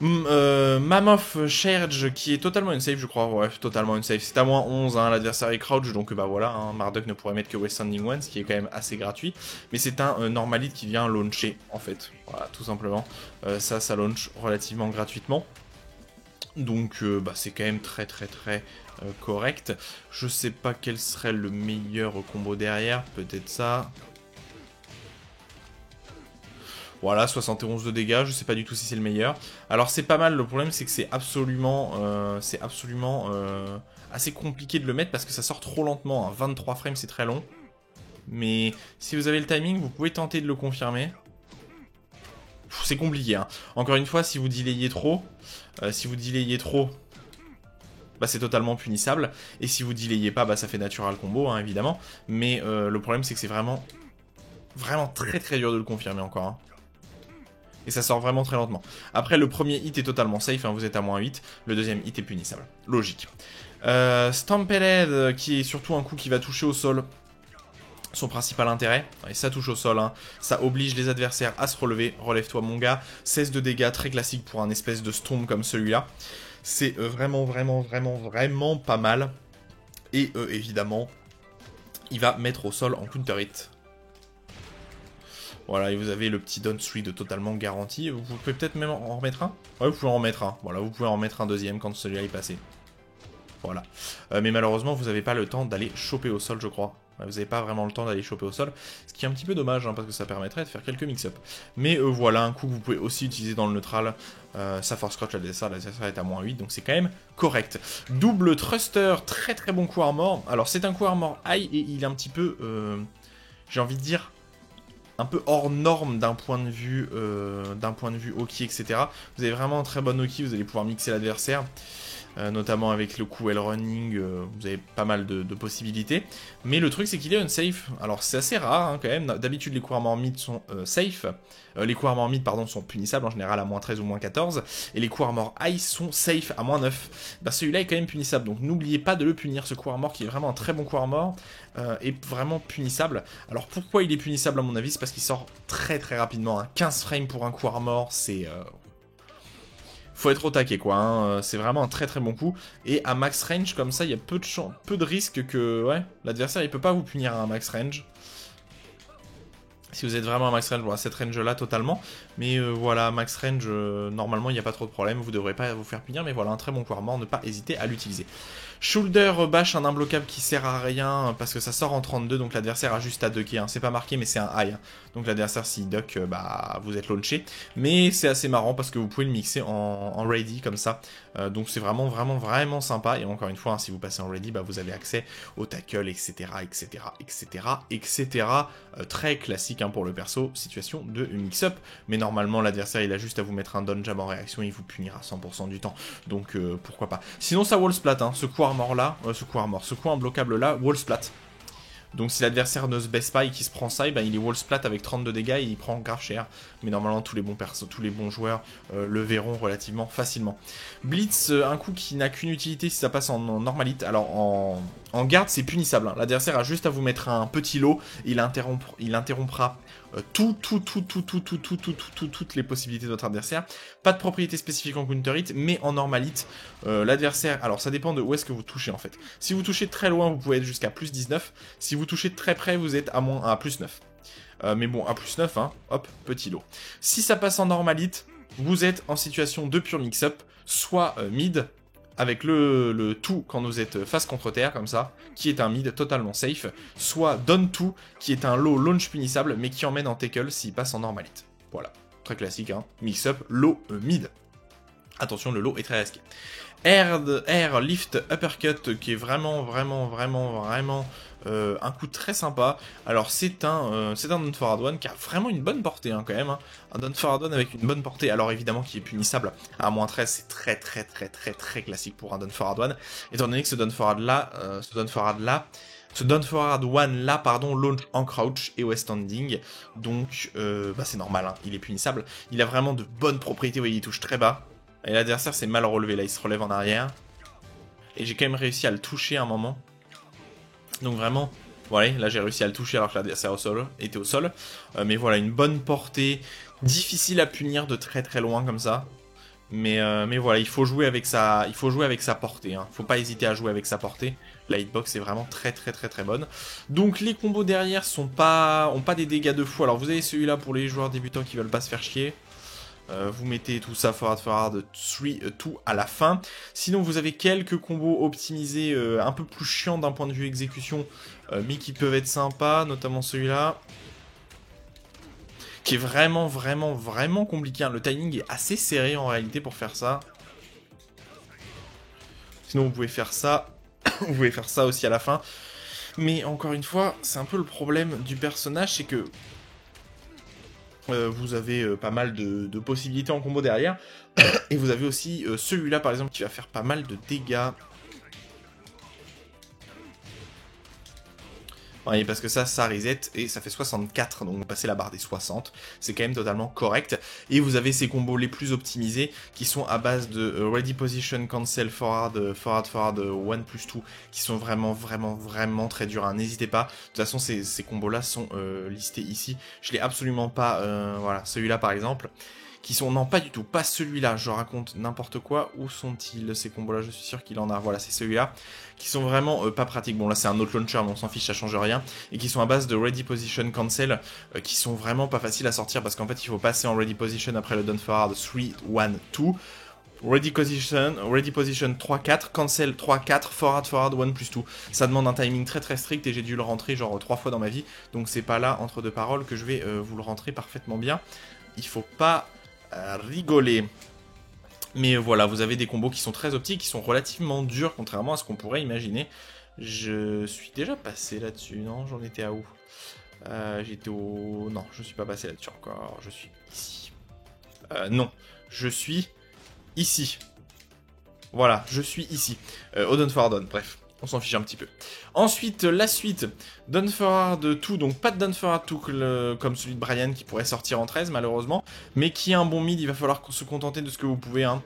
Mammoth Charge qui est totalement unsafe je crois, ouais, totalement unsafe. C'est à moins 11, hein, l'adversaire est crouch, donc bah voilà, hein, Marduk ne pourrait mettre que West Standing 1, ce qui est quand même assez gratuit. Mais c'est un normalite qui vient launcher en fait, voilà, tout simplement. Ça launch relativement gratuitement. Donc bah, c'est quand même très correct. Je sais pas quel serait le meilleur combo derrière, peut-être ça. Voilà, 71 de dégâts, je sais pas du tout si c'est le meilleur. Alors c'est pas mal, le problème c'est que c'est absolument assez compliqué de le mettre parce que ça sort trop lentement, hein. 23 frames c'est très long. Mais si vous avez le timing, vous pouvez tenter de le confirmer. C'est compliqué, hein. Encore une fois, si vous delayez trop, bah, c'est totalement punissable. Et si vous delayez pas, bah, ça fait natural combo, hein, évidemment. Mais le problème, c'est que c'est vraiment très dur de le confirmer encore, hein. Et ça sort vraiment très lentement. Après, le premier hit est totalement safe, hein, vous êtes à moins 8. Le deuxième hit est punissable. Logique. Stampede, qui est surtout un coup qui va toucher au sol. Son principal intérêt, et ça touche au sol, hein. Ça oblige les adversaires à se relever. Relève-toi mon gars. 16 de dégâts, très classique pour un espèce de storm comme celui-là. C'est vraiment pas mal. Et évidemment, il va mettre au sol en counter hit. Voilà, et vous avez le petit Down 3 de totalement garanti. Vous pouvez peut-être même en remettre un. Ouais, vous pouvez en remettre un. Voilà, vous pouvez en remettre un deuxième quand celui-là est passé. Voilà. Mais malheureusement, vous n'avez pas le temps d'aller choper au sol, je crois. Vous n'avez pas vraiment le temps d'aller choper au sol, ce qui est un petit peu dommage, hein, parce que ça permettrait de faire quelques mix-up. Mais voilà, un coup que vous pouvez aussi utiliser dans le neutral, ça force scotch l'adversaire est à -8, donc c'est quand même correct. Double thruster, très très bon coup armor. Alors c'est un coup armor high, et il est un petit peu, j'ai envie de dire, un peu hors norme d'un point de vue hockey, etc. Vous avez vraiment un très bon hockey, vous allez pouvoir mixer l'adversaire. Notamment avec le coup L-running, vous avez pas mal de possibilités. Mais le truc, c'est qu'il est unsafe. Alors, c'est assez rare, hein, quand même. D'habitude, les coups armor mid sont safe. Les coups armor mid, pardon, sont punissables, en général, à -13 ou -14. Et les coups armor high sont safe à -9. Bah, celui-là est quand même punissable. Donc, n'oubliez pas de le punir. Ce coup armor, qui est vraiment un très bon coup armor, est vraiment punissable. Alors, pourquoi il est punissable, à mon avis? C'est parce qu'il sort très très rapidement. Hein. 15 frames pour un coup armor, c'est... faut être au taquet, quoi, hein. C'est vraiment un très très bon coup. Et à max range, comme ça, il y a peu de risques que ouais, l'adversaire il peut pas vous punir à un max range. Si vous êtes vraiment à max range, voilà, cette range-là totalement. Mais voilà, max range, normalement il n'y a pas trop de problème, vous devrez pas vous faire punir. Mais voilà, un très bon coup armor, ne pas hésiter à l'utiliser. Shoulder bash, un imbloquable qui sert à rien parce que ça sort en 32, donc l'adversaire a juste à ducker. Hein. C'est pas marqué, mais c'est un high. Hein. Donc l'adversaire, s'il duck, bah vous êtes launché. Mais c'est assez marrant parce que vous pouvez le mixer en ready comme ça. Donc c'est vraiment, vraiment, vraiment sympa. Et encore une fois, hein, si vous passez en ready, bah, vous avez accès au tackle, etc., etc., etc., etc. Très classique hein, pour le perso, situation de mix-up. Mais normalement, l'adversaire, il a juste à vous mettre un down jab en réaction, il vous punira 100% du temps. Donc pourquoi pas. Sinon, ça wall splat, hein, ce coup armor là, ce coup imbloquable là, wall splat. Donc si l'adversaire ne se baisse pas et qu'il se prend ça, ben, il est wall splat avec 32 dégâts et il prend grave cher. Mais normalement tous les bons joueurs le verront relativement facilement. Blitz, un coup qui n'a qu'une utilité si ça passe en normalite. Alors en garde c'est punissable. Hein. L'adversaire a juste à vous mettre un petit lot et il interrompra toutes les possibilités de votre adversaire. Pas de propriété spécifique en counter hit, mais en normal hit, l'adversaire, alors ça dépend de où est-ce que vous touchez en fait. Si vous touchez très loin, vous pouvez être jusqu'à +19. Si vous touchez très près, vous êtes à +9. Mais bon, à +9, hein, hop, petit lot. Si ça passe en normal hit, vous êtes en situation de pure mix-up, soit mid, avec le tout quand vous êtes face contre terre, comme ça, qui est un mid totalement safe, soit down to, qui est un low launch punissable, mais qui emmène en tackle s'il passe en normal hit. Voilà, très classique, hein, mix-up, low, mid. Attention, le low est très risqué. Air lift uppercut, qui est vraiment un coup très sympa. Alors c'est un down forward one qui a vraiment une bonne portée hein, quand même. Hein. Un down forward one avec une bonne portée, alors évidemment qui est punissable à -13, c'est très classique pour un down forward one. Étant donné que ce down forward one là, pardon, launch en crouch et au standing, donc bah c'est normal, hein, il est punissable. Il a vraiment de bonnes propriétés, vous voyez, il touche très bas. Et l'adversaire s'est mal relevé, là il se relève en arrière. Et j'ai quand même réussi à le toucher à un moment. Donc vraiment, voilà, là j'ai réussi à le toucher alors que l'adversaire était au sol. Mais voilà, une bonne portée, difficile à punir de très loin comme ça. Mais voilà, il faut jouer avec sa portée. Hein. Faut pas hésiter à jouer avec sa portée. La hitbox est vraiment très bonne. Donc les combos derrière ont pas des dégâts de fou. Alors vous avez celui-là pour les joueurs débutants qui veulent pas se faire chier. Vous mettez tout ça forward 3, 2 à la fin. Sinon, vous avez quelques combos optimisés un peu plus chiants d'un point de vue exécution, mais qui peuvent être sympas, notamment celui-là, qui est vraiment compliqué. Hein. Le timing est assez serré en réalité pour faire ça. Sinon, vous pouvez faire ça. Vous pouvez faire ça aussi à la fin. Mais encore une fois, c'est un peu le problème du personnage, c'est que vous avez pas mal de possibilités en combo derrière. Et vous avez aussi celui-là, par exemple, qui va faire pas mal de dégâts. Ouais, parce que ça reset et ça fait 64, donc vous passez la barre des 60, c'est quand même totalement correct. Et vous avez ces combos les plus optimisés qui sont à base de Ready Position, Cancel, Forward, 1+2, qui sont vraiment très durs. Hein. N'hésitez pas, de toute façon ces combos-là sont listés ici. Je l'ai absolument pas, voilà, celui-là par exemple, qui sont... Non, pas du tout, pas celui-là, je raconte n'importe quoi. Où sont-ils, ces combos-là? Je suis sûr qu'il en a. Voilà, c'est celui-là. Qui sont vraiment pas pratiques. Bon, là, c'est un autre launcher, mais on s'en fiche, ça change rien. Et qui sont à base de Ready Position Cancel, qui sont vraiment pas faciles à sortir, parce qu'en fait, il faut passer en Ready Position après le Done Forward 3, 1, 2. Ready Position 3-4, Cancel 3-4, Forward 1 plus 2. Ça demande un timing très très strict et j'ai dû le rentrer genre 3 fois dans ma vie. Donc c'est pas là, entre deux paroles, que je vais vous le rentrer parfaitement bien. Il faut pas rigoler. Mais voilà, vous avez des combos qui sont très optiques, qui sont relativement durs, contrairement à ce qu'on pourrait imaginer. Je suis déjà passé là-dessus, non? J'en étais à où? J'étais au... Non, je suis pas passé là-dessus encore, je suis ici. Non, je suis... ici. Voilà, je suis ici. Au Done Forward, bref, on s'en fiche un petit peu. Ensuite, la suite, Done Forward 2, donc pas de Done Forward 2 comme celui de Brian qui pourrait sortir en 13 malheureusement, mais qui est un bon mid, il va falloir se contenter de ce que vous pouvez, hein,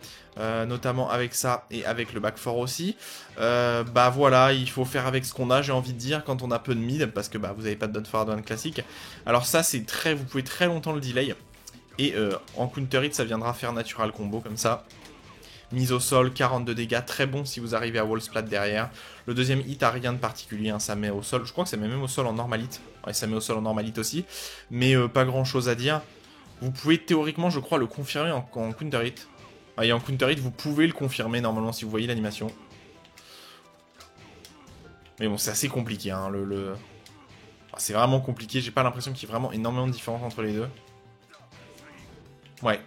notamment avec ça et avec le back 4 aussi. Bah voilà, il faut faire avec ce qu'on a, j'ai envie de dire, quand on a peu de mid, parce que bah, vous n'avez pas de Done Forward 1 classique. Alors ça, c'est très, vous pouvez très longtemps le delay. Et en counter hit, ça viendra faire natural combo comme ça. Mise au sol, 42 dégâts, très bon si vous arrivez à wall splat derrière. Le deuxième hit a rien de particulier, hein, ça met au sol. Je crois que ça met même au sol en normalite. Ouais, ça met au sol en normalite aussi. Mais pas grand chose à dire. Vous pouvez théoriquement, je crois, le confirmer en counter hit. Et en counter hit, vous pouvez le confirmer normalement si vous voyez l'animation. Mais bon, c'est assez compliqué. Hein, c'est vraiment compliqué. J'ai pas l'impression qu'il y ait vraiment énormément de différence entre les deux. Ouais,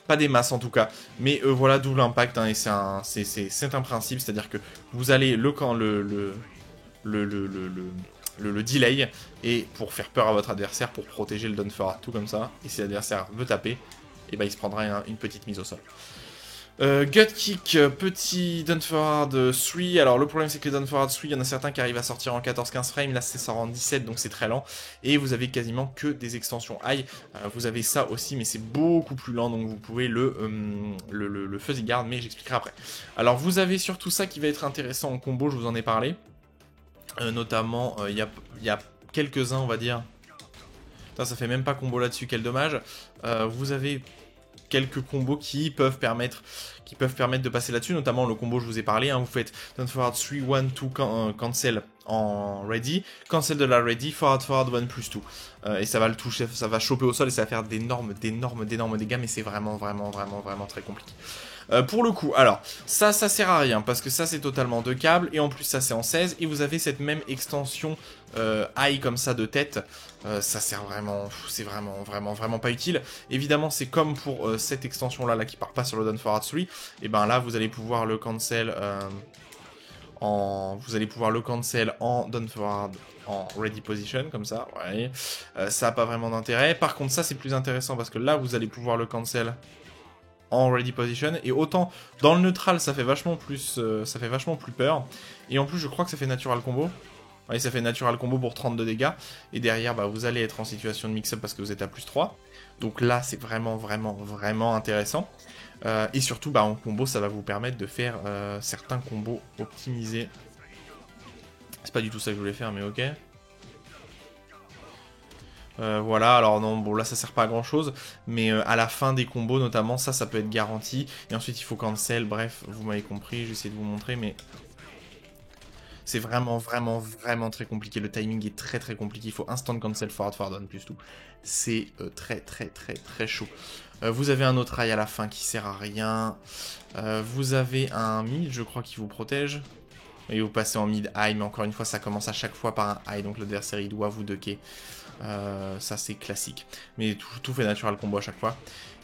pas des masses en tout cas, mais voilà d'où l'impact, hein, et c'est un principe, c'est-à-dire que vous allez le delay, et pour faire peur à votre adversaire, pour protéger le Done Forward, tout comme ça, et si l'adversaire veut taper, et ben il se prendra une petite mise au sol. Gut Kick, petit Done Forward 3. Alors le problème c'est que les Done Forward 3, il y en a certains qui arrivent à sortir en 14-15 frames, là c'est sort en 17 donc c'est très lent. Et vous avez quasiment que des extensions high. Vous avez ça aussi mais c'est beaucoup plus lent donc vous pouvez le Fuzzy Guard mais j'expliquerai après. Alors vous avez surtout ça qui va être intéressant en combo, je vous en ai parlé. Notamment il y a quelques-uns on va dire. Putain, ça fait même pas combo là-dessus, quel dommage. Vous avez quelques combos qui peuvent permettre de passer là-dessus, notamment le combo je vous ai parlé, hein, vous faites Done Forward 3, 1, 2, cancel en ready, cancel de la ready, forward 1 plus 2. Et ça va le toucher, ça va choper au sol et ça va faire d'énormes dégâts, mais c'est vraiment très compliqué. Pour le coup, alors, ça sert à rien, parce que ça c'est totalement deux câbles, et en plus ça c'est en 16, et vous avez cette même extension high comme ça de tête, ça sert vraiment, c'est vraiment pas utile. Évidemment c'est comme pour cette extension là qui part pas sur le Done Forward 3, et ben là vous allez pouvoir le cancel en Done Forward en Ready Position, comme ça, ouais. Ça a pas vraiment d'intérêt. Par contre ça c'est plus intéressant parce que là vous allez pouvoir le cancel en Ready Position, et autant dans le neutral ça fait vachement plus peur, et en plus je crois que ça fait natural combo. Ouais, ça fait natural combo pour 32 dégâts, et derrière bah, vous allez être en situation de mix-up parce que vous êtes à plus 3, donc là c'est vraiment intéressant, et surtout bah, en combo ça va vous permettre de faire certains combos optimisés. C'est pas du tout ça que je voulais faire mais ok. Voilà, alors non, bon là ça sert pas à grand chose, mais à la fin des combos notamment, ça peut être garanti, et ensuite il faut cancel, bref, vous m'avez compris, j'essaie de vous montrer, mais c'est vraiment très compliqué, le timing est très compliqué, il faut instant cancel forward on plus tout, c'est très chaud. Vous avez un autre rail à la fin qui sert à rien, vous avez un mid je crois qui vous protège, et vous passez en mid high, mais encore une fois ça commence à chaque fois par un high, donc le adversaire il doit vous ducker. Ça c'est classique, mais tout fait natural combo à chaque fois.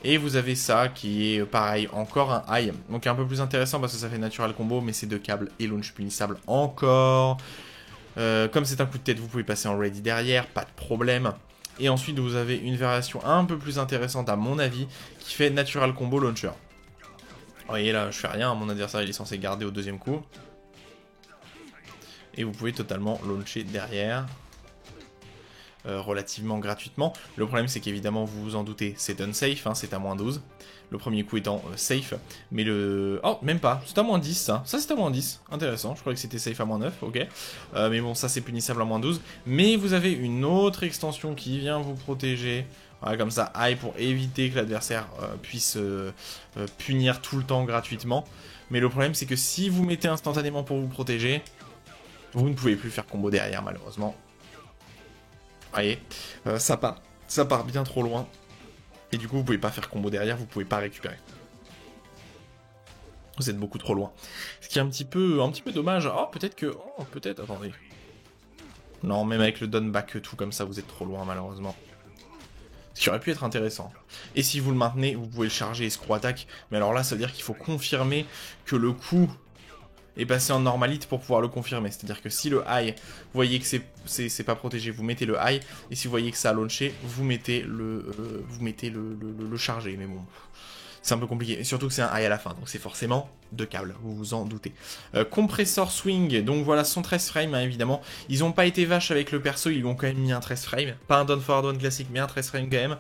Et vous avez ça qui est pareil, encore un high, donc un peu plus intéressant parce que ça fait natural combo, mais c'est deux câbles et launch punissable encore. Comme c'est un coup de tête, vous pouvez passer en ready derrière, pas de problème. Et ensuite vous avez une variation un peu plus intéressante à mon avis, qui fait natural combo launcher. Vous voyez là, je fais rien, mon adversaire il est censé garder au deuxième coup. Et vous pouvez totalement launcher derrière. Relativement gratuitement. Le problème c'est qu'évidemment vous vous en doutez, c'est unsafe, hein, c'est à moins 12. Le premier coup étant safe, mais le... Oh, même pas, c'est à moins 10 ça. Ça c'est à moins 10, intéressant, je croyais que c'était safe à moins 9, ok. Mais bon, ça c'est punissable à moins 12. Mais vous avez une autre extension qui vient vous protéger Voilà, comme ça, high pour éviter que l'adversaire puisse punir tout le temps gratuitement. Mais le problème, c'est que si vous mettez instantanément pour vous protéger, vous ne pouvez plus faire combo derrière, malheureusement. Vous voyez, ça part bien trop loin. Et du coup, vous pouvez pas faire combo derrière, vous pouvez pas récupérer. Vous êtes beaucoup trop loin. Ce qui est un petit peu dommage. Oh, peut-être que... Oh, peut-être, attendez. Non, même avec le down back tout comme ça, vous êtes trop loin, malheureusement. Ce qui aurait pu être intéressant. Et si vous le maintenez, vous pouvez le charger escroc attaque. Mais alors là, ça veut dire qu'il faut confirmer que le coup est passé en normalite pour pouvoir le confirmer. C'est-à-dire que si le high, vous voyez que c'est pas protégé, vous mettez le high. Et si vous voyez que ça a launché, vous mettez le chargé. Mais bon, c'est un peu compliqué. Et surtout que c'est un high à la fin. Donc c'est forcément deux câbles, vous vous en doutez. Compressor swing, donc voilà son 13 frames, hein, évidemment. Ils ont pas été vaches avec le perso, ils lui ont quand même mis un 13 frames. Pas un down forward one classique, mais un 13 frames quand même.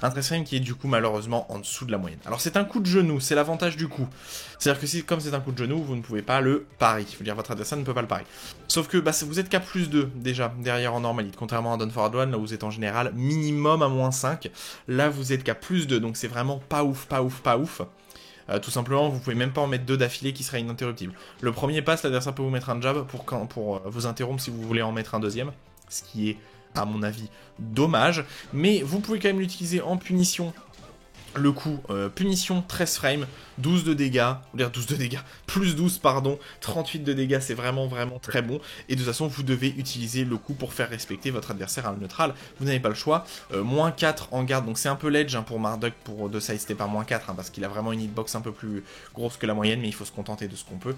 Un 13 frames qui est du coup malheureusement en dessous de la moyenne. Alors c'est un coup de genou, c'est l'avantage du coup. C'est-à-dire que si, comme c'est un coup de genou, vous ne pouvez pas le pari. Je veux dire, votre adversaire ne peut pas le pari. Sauf que bah, vous êtes qu'à plus 2 déjà, derrière en normalite. Contrairement à down forward one, là vous êtes en général minimum à moins 5. Là vous êtes qu'à plus 2, donc c'est vraiment pas ouf, pas ouf, pas ouf. Tout simplement, vous pouvez même pas en mettre 2 d'affilée qui seraient ininterruptibles. Le premier passe, l'adversaire peut vous mettre un jab pour vous interrompre si vous voulez en mettre un deuxième. Ce qui est, à mon avis, dommage. Mais vous pouvez quand même l'utiliser en punition. Le coup, punition 13 frames, 12 de dégâts, ou dire 12 de dégâts, plus 12 pardon, 38 de dégâts, c'est vraiment très bon. Et de toute façon, vous devez utiliser le coup pour faire respecter votre adversaire à le neutral. Vous n'avez pas le choix. Moins 4 en garde, donc c'est un peu ledge hein, pour Marduk pour de sidestep à moins 4, hein, parce qu'il a vraiment une hitbox un peu plus grosse que la moyenne, mais il faut se contenter de ce qu'on peut.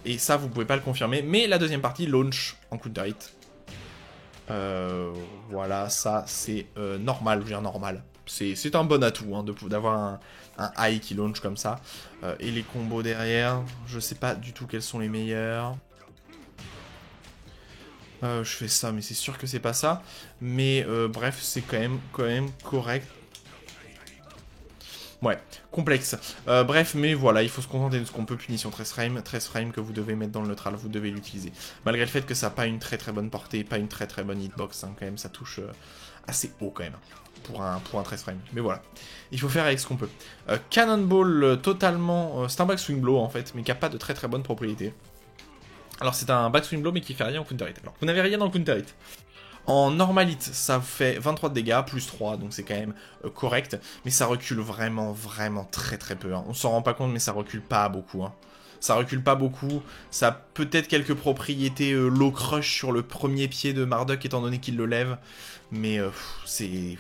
Et ça, vous pouvez pas le confirmer. Mais la deuxième partie, launch en counter hit. Voilà, ça c'est normal, je veux dire normal. C'est un bon atout hein, d'avoir un high qui launch comme ça. Et les combos derrière, je sais pas du tout quels sont les meilleurs. Je fais ça, mais c'est sûr que c'est pas ça. Mais bref, c'est quand même correct. Ouais, complexe. Bref, mais voilà, il faut se contenter de ce qu'on peut. Punition 13 frames que vous devez mettre dans le neutral, vous devez l'utiliser. Malgré le fait que ça n'a pas une très bonne portée, pas une très bonne hitbox, hein, quand même, ça touche assez haut quand même, pour un 13 frames. Mais voilà, il faut faire avec ce qu'on peut. Cannonball, totalement... c'est un backswing blow en fait, mais qui n'a pas de très bonne propriété. Alors c'est un backswing blow, mais qui fait rien en counter hit. Alors, vous n'avez rien dans le counter hit. En normalite, ça fait 23 de dégâts, plus 3, donc c'est quand même correct. Mais ça recule vraiment très peu. Hein. On s'en rend pas compte, mais ça recule pas beaucoup. Hein. Ça recule pas beaucoup. Ça a peut-être quelques propriétés low crush sur le premier pied de Marduk, étant donné qu'il le lève. Mais c'est...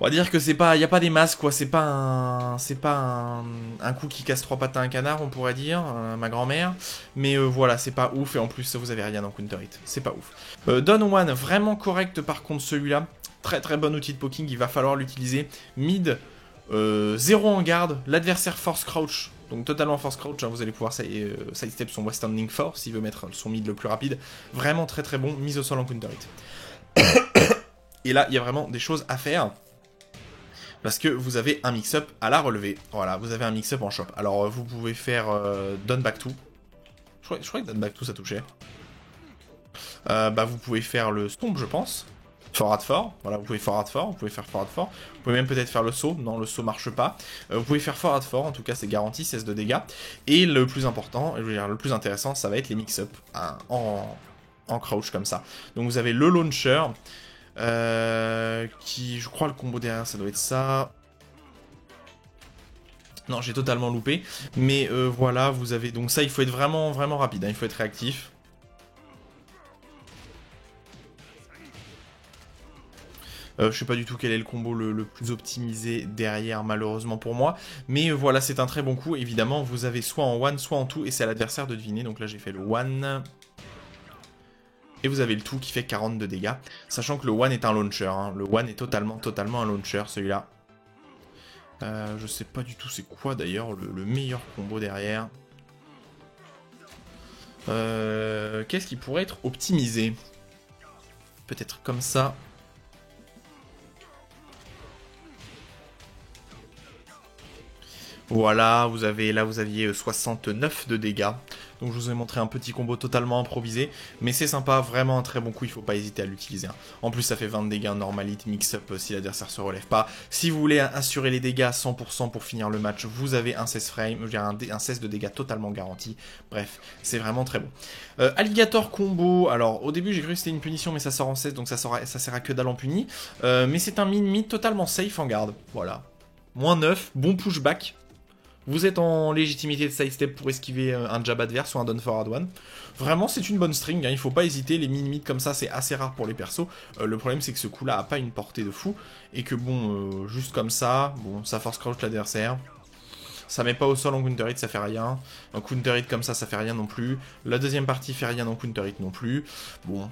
On va dire que c'est pas, y a pas des masses quoi, c'est pas un coup qui casse 3 pattes à un canard, on pourrait dire, ma grand-mère. Mais voilà, c'est pas ouf et en plus vous avez rien dans counter hit, c'est pas ouf. Down one, vraiment correct par contre celui-là, très bon outil de poking, il va falloir l'utiliser. Mid, 0 en garde, l'adversaire force crouch. Donc totalement force crouch, hein, vous allez pouvoir sidestep son Western Link Force s'il veut mettre son mid le plus rapide. Vraiment très bon, mise au sol en counter hit. Et là, il y a vraiment des choses à faire. Parce que vous avez un mix-up à la relevée. Voilà, vous avez un mix-up en shop. Alors, vous pouvez faire down back 2. Je crois que down back 2, ça touchait. Bah, vous pouvez faire le stomp, je pense. Forward 4. Voilà, vous pouvez forward 4. Vous pouvez faire forward 4. Vous pouvez même peut-être faire le saut. Non, le saut marche pas. Vous pouvez faire forward 4. En tout cas, c'est garanti, 16 de dégâts. Et le plus important, je veux dire, le plus intéressant, ça va être les mix-up hein, en crouch comme ça. Donc, vous avez le launcher. Qui, je crois, le combo derrière, ça doit être ça. Non, j'ai totalement loupé. Mais voilà, vous avez... Donc ça, il faut être vraiment rapide. Hein, il faut être réactif. Je sais pas du tout quel est le combo le plus optimisé derrière, malheureusement pour moi. Mais voilà, c'est un très bon coup. Évidemment, vous avez soit en one, soit en two. Et c'est à l'adversaire de deviner. Donc là, j'ai fait le one... Et vous avez le tout qui fait 40 de dégâts. Sachant que le one est un launcher. Hein. Le one est totalement un launcher, celui-là. Je sais pas du tout c'est quoi d'ailleurs le meilleur combo derrière. Qu'est-ce qui pourrait être optimisé? Peut-être comme ça. Voilà, là vous aviez 69 de dégâts. Donc je vous ai montré un petit combo totalement improvisé, mais c'est sympa, vraiment un très bon coup, il faut pas hésiter à l'utiliser. En plus ça fait 20 de dégâts normalite, mix-up si l'adversaire se relève pas. Si vous voulez assurer les dégâts à 100% pour finir le match, vous avez un 16 frame, un 16 de dégâts totalement garanti. Bref, c'est vraiment très bon. Alligator combo, alors au début j'ai cru que c'était une punition, mais ça sort en 16, donc ça sert à que dalle en puni. Mais c'est un mid totalement safe en garde, voilà. Moins 9, bon pushback. Vous êtes en légitimité de sidestep pour esquiver un jab adverse ou un down forward one. Vraiment, c'est une bonne string, hein, il faut pas hésiter. Les mid comme ça, c'est assez rare pour les persos. Le problème, c'est que ce coup-là a pas une portée de fou. Et que bon, juste comme ça, bon, ça force crouch l'adversaire. Ça met pas au sol en counter hit, ça fait rien. En counter hit comme ça fait rien non plus. La deuxième partie fait rien en counter hit non plus. Bon,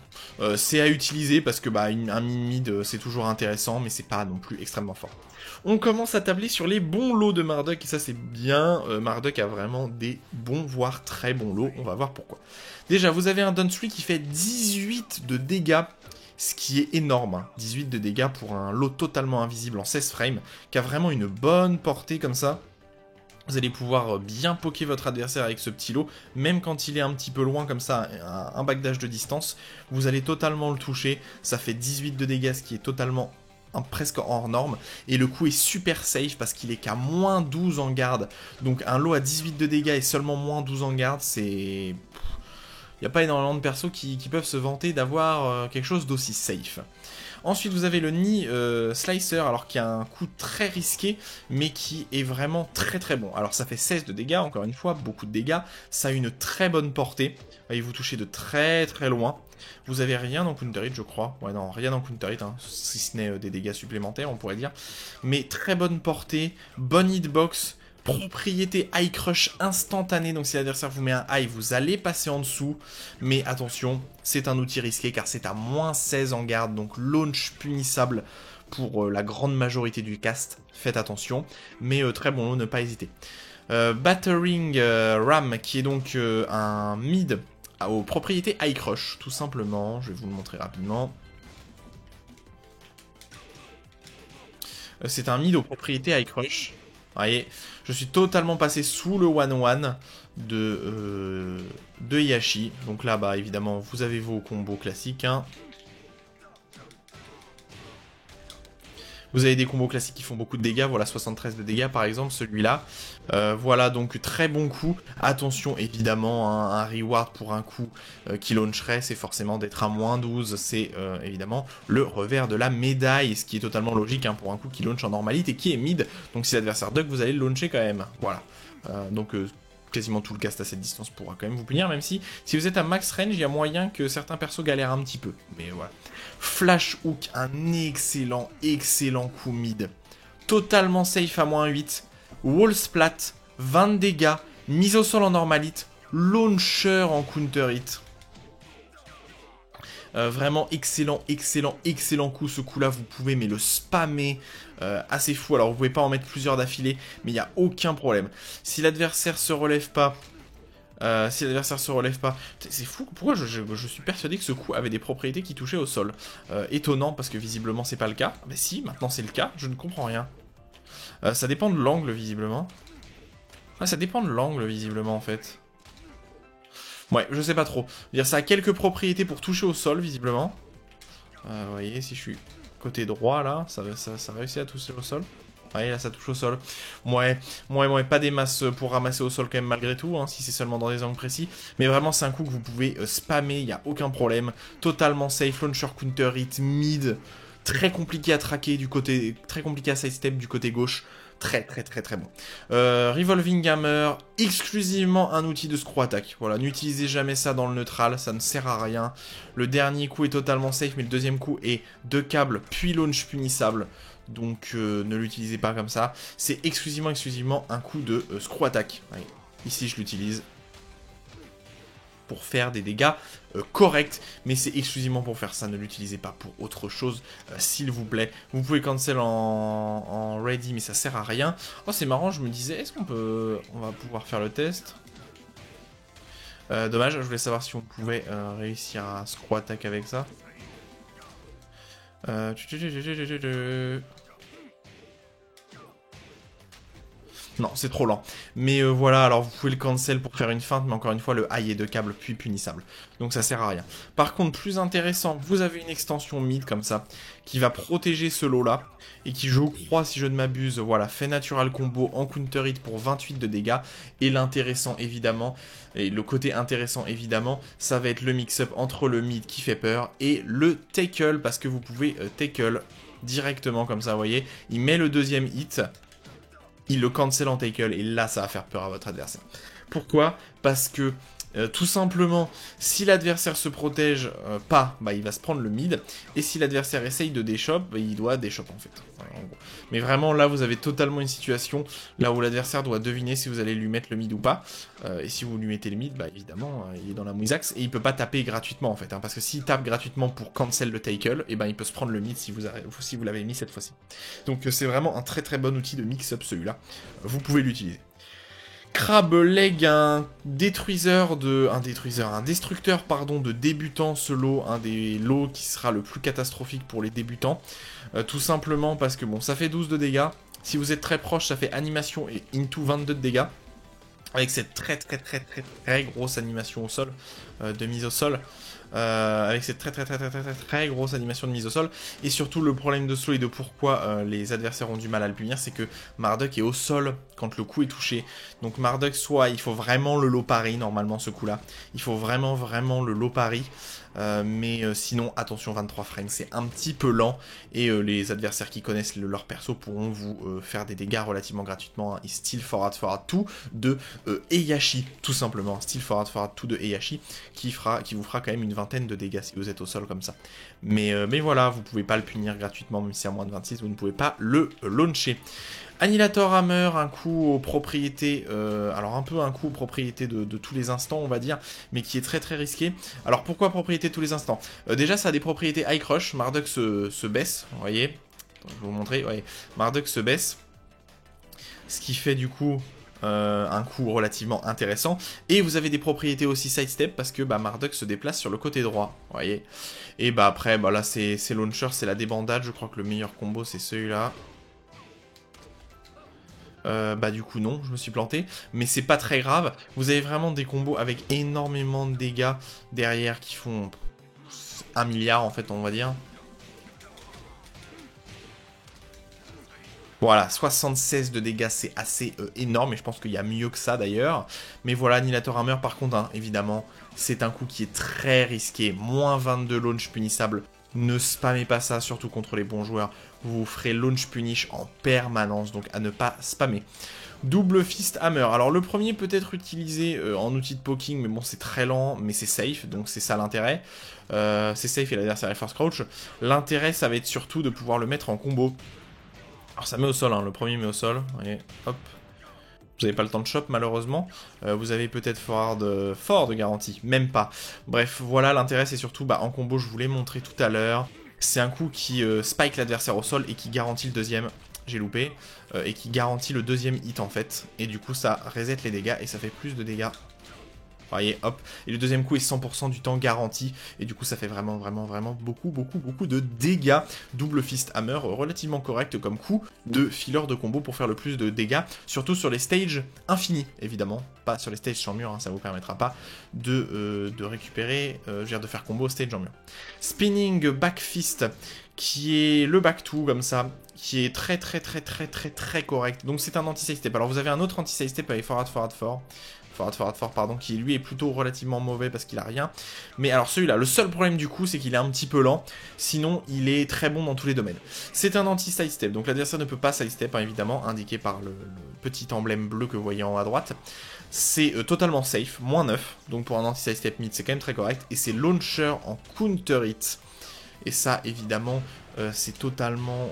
c'est à utiliser parce que bah, un mid c'est toujours intéressant, mais c'est pas non plus extrêmement fort. On commence à tabler sur les bons lots de Marduk, et ça c'est bien. Marduk a vraiment des bons, voire très bons lots. On va voir pourquoi. Déjà, vous avez un Downstreak qui fait 18 de dégâts. Ce qui est énorme, hein. 18 de dégâts pour un lot totalement invisible en 16 frames, qui a vraiment une bonne portée comme ça. Vous allez pouvoir bien poker votre adversaire avec ce petit lot, même quand il est un petit peu loin comme ça, un backdash de distance, vous allez totalement le toucher, ça fait 18 de dégâts, ce qui est totalement presque hors norme, et le coup est super safe parce qu'il est qu'à moins 12 en garde, donc un lot à 18 de dégâts et seulement moins 12 en garde, c'est... Il n'y a pas énormément de persos qui peuvent se vanter d'avoir quelque chose d'aussi safe. Ensuite, vous avez le Knee Slicer, alors qui a un coup très risqué, mais qui est vraiment très très bon. Alors ça fait 16 de dégâts, encore une fois, beaucoup de dégâts. Ça a une très bonne portée. Voyez, vous touchez de très très loin. Vous avez rien en counter hit, je crois. Ouais, non, rien en counter hit, hein, si ce n'est des dégâts supplémentaires, on pourrait dire. Mais très bonne portée, bonne hitbox. Propriété high crush instantanée, donc si l'adversaire vous met un high, vous allez passer en dessous, mais attention, c'est un outil risqué car c'est à moins 16 en garde, donc launch punissable pour la grande majorité du cast, faites attention, mais très bon lot, ne pas hésiter. Battering Ram, qui est donc un mid aux propriétés high crush, tout simplement, je vais vous le montrer rapidement. C'est un mid aux propriétés high crush. Vous voyez, je suis totalement passé sous le 1-1 de Ieyashi. Donc là, bah, évidemment, vous avez vos combos classiques. Hein. Vous avez des combos classiques qui font beaucoup de dégâts. Voilà, 73 de dégâts, par exemple, celui-là. Voilà, donc très bon coup. Attention, évidemment, hein, un reward pour un coup qui launcherait, c'est forcément d'être à moins 12. C'est évidemment le revers de la médaille, ce qui est totalement logique hein, pour un coup qui launch en normalite et qui est mid. Donc si l'adversaire duck, vous allez le launcher quand même. Voilà. Donc quasiment tout le cast à cette distance pourra quand même vous punir, même si vous êtes à max range, il y a moyen que certains persos galèrent un petit peu. Mais voilà. Flash Hook, un excellent, excellent coup mid. Totalement safe à moins 8. Wall Splat, 20 de dégâts, mise au sol en normalite, launcher en counter hit. Vraiment excellent, excellent, excellent coup. Ce coup-là, vous pouvez mais le spammer assez fou. Alors, vous pouvez pas en mettre plusieurs d'affilée, mais il n'y a aucun problème. Si l'adversaire se relève pas, c'est fou. Pourquoi je suis persuadé que ce coup avait des propriétés qui touchaient au sol. Étonnant, parce que visiblement, c'est pas le cas. Mais si, maintenant c'est le cas. Je ne comprends rien. Ça dépend de l'angle, visiblement. Ah, ça dépend de l'angle, visiblement, en fait. Ouais, je sais pas trop. Dire ça a quelques propriétés pour toucher au sol, visiblement. Vous voyez, si je suis côté droit, là, ça réussit à toucher au sol. Ouais, là, ça touche au sol. Ouais, pas des masses pour ramasser au sol quand même, malgré tout, hein, si c'est seulement dans des angles précis. Mais vraiment, c'est un coup que vous pouvez spammer, il n'y a aucun problème. Totalement safe, launcher, counter, hit, mid. Très compliqué à traquer du côté... Très compliqué à sidestep du côté gauche. Très bon. Revolving Hammer, exclusivement un outil de screw attack. Voilà, n'utilisez jamais ça dans le neutral, ça ne sert à rien. Le dernier coup est totalement safe, mais le deuxième coup est deux câbles, puis launch punissable. Donc ne l'utilisez pas comme ça. C'est exclusivement un coup de screw attack. Allez, ici je l'utilise pour faire des dégâts corrects, mais c'est exclusivement pour faire ça, ne l'utilisez pas pour autre chose, s'il vous plaît. Vous pouvez cancel en ready, mais ça sert à rien. Oh, c'est marrant, je me disais, est-ce qu'on va pouvoir faire le test? Dommage, je voulais savoir si on pouvait réussir à screw attack avec ça. Non, c'est trop lent. Mais voilà, alors vous pouvez le cancel pour faire une feinte, mais encore une fois, le high est de câble puis punissable. Donc ça sert à rien. Par contre, plus intéressant, vous avez une extension mid comme ça, qui va protéger ce lot-là, et qui, je crois, si je ne m'abuse, voilà, fait natural combo en counter hit pour 28 de dégâts. Et l'intéressant, évidemment, et le côté intéressant, évidemment, ça va être le mix-up entre le mid qui fait peur et le tackle, parce que vous pouvez tackle directement comme ça, vous voyez. Il met le deuxième hit, il le cancel en tackle, et là, ça va faire peur à votre adversaire. Pourquoi? Parce que, tout simplement, si l'adversaire se protège pas, bah, il va se prendre le mid, et si l'adversaire essaye de déchop, bah, il doit déchop en fait. Voilà, en gros. Mais vraiment, là, vous avez totalement une situation, là où l'adversaire doit deviner si vous allez lui mettre le mid ou pas, et si vous lui mettez le mid, bah, évidemment, il est dans la mouisax, et il peut pas taper gratuitement, en fait, hein, parce que s'il tape gratuitement pour cancel le tackle, et ben il peut se prendre le mid si vous l'avez mis cette fois-ci. Donc c'est vraiment un très très bon outil de mix-up celui-là, vous pouvez l'utiliser. Crab Leg, un destructeur pardon, de débutants, ce lot, un des lots qui sera le plus catastrophique pour les débutants. Tout simplement parce que bon, ça fait 12 de dégâts. Si vous êtes très proche, ça fait animation et into 22 de dégâts. Avec cette très grosse animation au sol, de mise au sol. Avec cette très grosse animation de mise au sol. Et surtout, le problème de ce lot et de pourquoi les adversaires ont du mal à le punir, c'est que Marduk est au sol quand le coup est touché. Donc Marduk, soit il faut vraiment le low parry, normalement, ce coup-là. Il faut vraiment le low parry. Mais sinon, attention, 23 frames, c'est un petit peu lent. Et les adversaires qui connaissent leur perso pourront vous faire des dégâts relativement gratuitement. Hein. Et style forward 2 de Heihachi, tout simplement. Style forward 2 de Heihachi, qui vous fera quand même une vingtaine de dégâts si vous êtes au sol comme ça. Mais voilà, vous pouvez pas le punir gratuitement, même si à moins de 26, vous ne pouvez pas le launcher. Annihilator Hammer, un coup aux propriétés, alors un peu un coup aux propriétés de tous les instants, on va dire, mais qui est très risqué. Alors pourquoi propriété de tous les instants? Déjà, ça a des propriétés high crush, Marduk se baisse, vous voyez, je vais vous montrer, ouais. Marduk se baisse, ce qui fait du coup un coup relativement intéressant. Et vous avez des propriétés aussi sidestep, parce que bah, Marduk se déplace sur le côté droit, vous voyez. Et bah après, bah, là c'est launcher, c'est la débandade, je crois que le meilleur combo c'est celui-là. Bah du coup non, je me suis planté, mais c'est pas très grave, vous avez vraiment des combos avec énormément de dégâts derrière qui font 1 milliard en fait on va dire. Voilà, 76 de dégâts c'est assez énorme et je pense qu'il y a mieux que ça d'ailleurs. Mais voilà, Annihilator Hammer par contre, hein, évidemment, c'est un coup qui est très risqué, moins 22 launch punissable. Ne spammez pas ça, surtout contre les bons joueurs. Vous ferez launch punish en permanence, donc à ne pas spammer. Double Fist Hammer. Alors le premier peut être utilisé en outil de poking, mais bon c'est très lent, mais c'est safe, donc c'est ça l'intérêt. C'est safe et l'adversaire est force crouch. L'intérêt ça va être surtout de pouvoir le mettre en combo. Alors ça met au sol, hein, le premier met au sol. Allez, hop. Vous n'avez pas le temps de chop malheureusement. Vous avez peut-être fort de garantie, même pas. Bref, voilà, l'intérêt c'est surtout en combo, je vous l'ai montré tout à l'heure. C'est un coup qui spike l'adversaire au sol et qui garantit le deuxième, j'ai loupé, et qui garantit le deuxième hit en fait. Et du coup ça reset les dégâts et ça fait plus de dégâts. Vous voyez, hop. Et le deuxième coup est 100% du temps garanti. Et du coup, ça fait vraiment beaucoup de dégâts. Double Fist Hammer, relativement correct comme coup de filler de combo pour faire le plus de dégâts. Surtout sur les stages infinis, évidemment. Pas sur les stages sans mur, hein, ça vous permettra pas de récupérer, je veux dire de faire combo stage en mur. Spinning Back Fist, qui est le back 2 comme ça, qui est très correct. Donc c'est un anti-side step. Alors vous avez un autre anti-side step avec forward, pardon, qui lui est plutôt relativement mauvais parce qu'il a rien. Mais alors celui-là, le seul problème du coup, c'est qu'il est un petit peu lent. Sinon, il est très bon dans tous les domaines. C'est un anti-sidestep, donc l'adversaire ne peut pas sidestep, hein, évidemment, indiqué par le petit emblème bleu que vous voyez en haut à droite. C'est totalement safe, moins 9, donc pour un anti-sidestep mid, c'est quand même très correct. Et c'est launcher en counter hit. Et ça, évidemment, c'est totalement...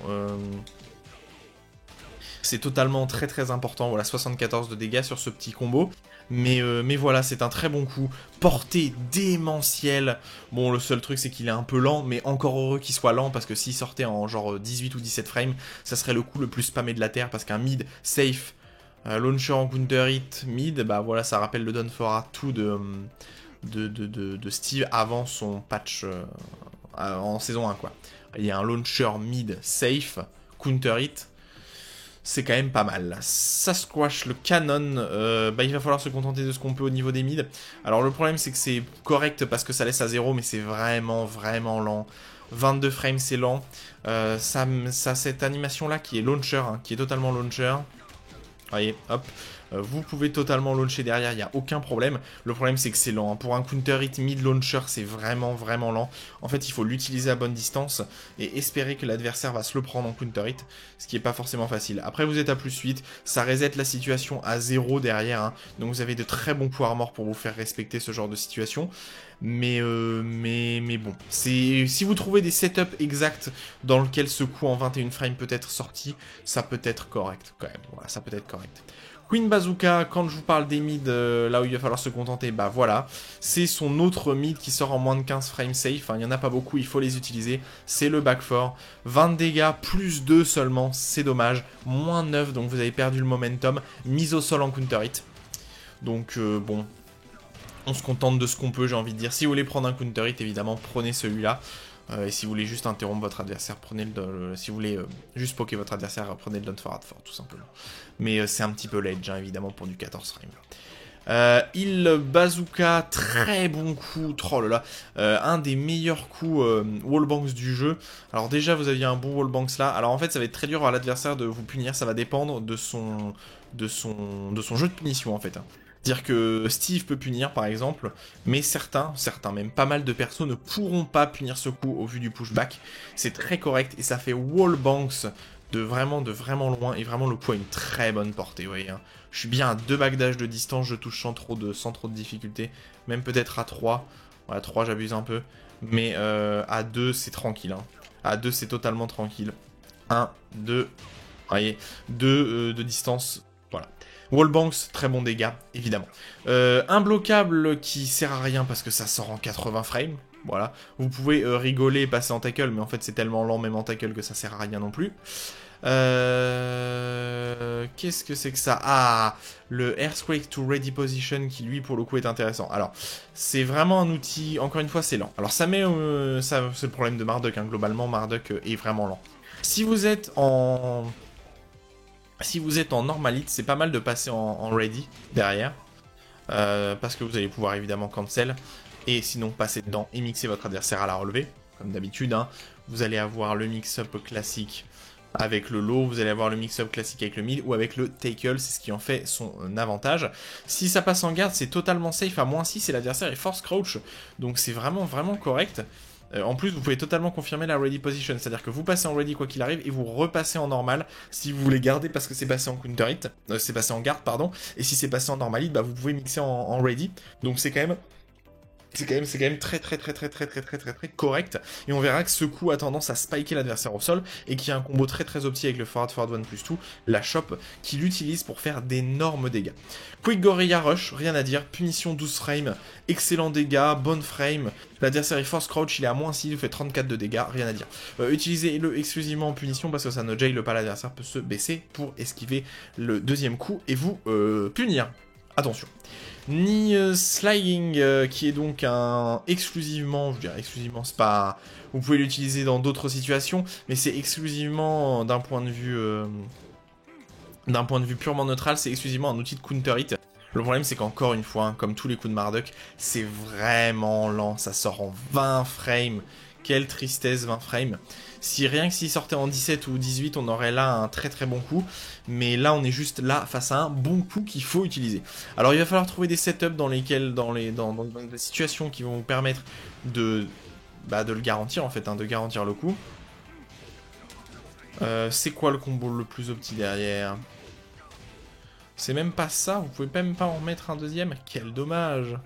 C'est totalement très important, voilà, 74 de dégâts sur ce petit combo. Mais voilà, c'est un très bon coup. Portée démentielle. Bon, le seul truc, c'est qu'il est un peu lent, mais encore heureux qu'il soit lent, parce que s'il sortait en genre 18 ou 17 frames, ça serait le coup le plus spammé de la Terre, parce qu'un mid safe, launcher en counter hit, mid, bah voilà, ça rappelle le Done for R2 de Steve avant son patch en saison 1, quoi. Il y a un launcher mid safe, counter hit. c'est quand même pas mal. Ça squash le canon, bah, il va falloir se contenter de ce qu'on peut au niveau des mids. Alors le problème c'est que c'est correct parce que ça laisse à 0, mais c'est vraiment lent. 22 frames c'est lent. Ça cette animation là qui est launcher, hein, qui est totalement launcher. Voyez, hop. Vous pouvez totalement launcher derrière, il n'y a aucun problème. Le problème, c'est que c'est lent. Pour un counter hit mid-launcher, c'est vraiment lent. En fait, il faut l'utiliser à bonne distance et espérer que l'adversaire va se le prendre en counter hit, ce qui n'est pas forcément facile. Après, vous êtes à +8, ça reset la situation à 0 derrière, hein. Donc vous avez de très bons points morts pour vous faire respecter ce genre de situation. Mais bon, si vous trouvez des setups exacts dans lesquels ce coup en 21 frames peut être sorti, ça peut être correct quand même. Voilà, ça peut être correct. Queen Bazooka, quand je vous parle des mids, là où il va falloir se contenter, bah voilà, c'est son autre mid qui sort en moins de 15 frames safe, hein, il n'y en a pas beaucoup, il faut les utiliser, c'est le back 4, 20 dégâts, plus 2 seulement, c'est dommage, moins 9, donc vous avez perdu le momentum, mise au sol en counter hit, donc bon, on se contente de ce qu'on peut, j'ai envie de dire. Si vous voulez prendre un counter hit, évidemment, prenez celui-là. Et si vous voulez juste interrompre votre adversaire, prenez si vous voulez juste poker votre adversaire, prenez le Don't Forward 4, tout simplement. Mais c'est un petit peu ledge, hein, évidemment, pour du 14 frame. Il bazooka, très bon coup, oh là là, un des meilleurs coups wallbanks du jeu. Alors déjà, vous aviez un bon wallbanks là. Alors en fait, ça va être très dur à l'adversaire de vous punir, ça va dépendre de son jeu de punition en fait. C'est-à-dire que Steve peut punir par exemple, mais certains même pas mal de persos ne pourront pas punir ce coup au vu du pushback. C'est très correct et ça fait wallbanks de vraiment loin et vraiment le coup a une très bonne portée, vous voyez. Hein. Je suis bien à 2 backdash de distance, je touche sans trop de difficulté, même peut-être à 3. Voilà, 3 j'abuse un peu, mais à 2 c'est tranquille. Hein. À 2 c'est totalement tranquille. 1, 2, voyez, 2 de distance, voilà. Wallbanks, très bon dégâts, évidemment. Imbloquable qui sert à rien parce que ça sort en 80 frames. Voilà. Vous pouvez rigoler et passer en tackle, mais en fait c'est tellement lent même en tackle que ça sert à rien non plus. Qu'est-ce que c'est que ça? Ah, le Earthquake to Ready Position qui lui pour le coup est intéressant. Alors, c'est vraiment un outil, encore une fois c'est lent. Alors ça met, c'est le problème de Marduk, hein. Globalement Marduk est vraiment lent. Si vous êtes en normal hit, c'est pas mal de passer en ready derrière. Parce que vous allez pouvoir évidemment cancel. Et sinon passer dedans et mixer votre adversaire à la relevée. Comme d'habitude, hein. Vous allez avoir le mix-up classique avec le low, vous allez avoir le mix-up classique avec le mid ou avec le tackle, c'est ce qui en fait son avantage. Si ça passe en garde, c'est totalement safe à -6 et l'adversaire est force crouch. Donc c'est vraiment correct. En plus, vous pouvez totalement confirmer la ready position, c'est-à-dire que vous passez en ready quoi qu'il arrive et vous repassez en normal si vous voulez garder parce que c'est passé en counter hit, c'est passé en garde pardon, et si c'est passé en normal hit, bah vous pouvez mixer en ready. Donc c'est quand même très correct. Et on verra que ce coup a tendance à spiker l'adversaire au sol et qu'il y a un combo très opti avec le forward 1 plus 2, la chope, qui l'utilise pour faire d'énormes dégâts. Quick Gorilla Rush, rien à dire, punition 12 frames, excellent dégâts, bonne frame, l'adversaire est force crouch, il est à -6, il fait 34 de dégâts, rien à dire. Utilisez-le exclusivement en punition parce que ça ne jail pas, l'adversaire peut se baisser pour esquiver le deuxième coup et vous punir. Attention. Ni Sliding, qui est donc un exclusivement, je dirais exclusivement, c'est pas, vous pouvez l'utiliser dans d'autres situations, mais c'est exclusivement d'un point de vue purement neutral, c'est exclusivement un outil de counter hit. Le problème c'est qu'encore une fois, hein, comme tous les coups de Marduk, c'est vraiment lent, ça sort en 20 frames. Quelle tristesse, 20 frames. Si rien que s'il sortait en 17 ou 18, on aurait là un très bon coup. Mais là, on est juste là face à un bon coup qu'il faut utiliser. Alors, il va falloir trouver des setups dans lesquels, dans des situations qui vont vous permettre de le garantir, en fait, hein, de garantir le coup. C'est quoi le combo le plus opti derrière? C'est même pas ça, vous pouvez même pas en mettre un deuxième? Quel dommage!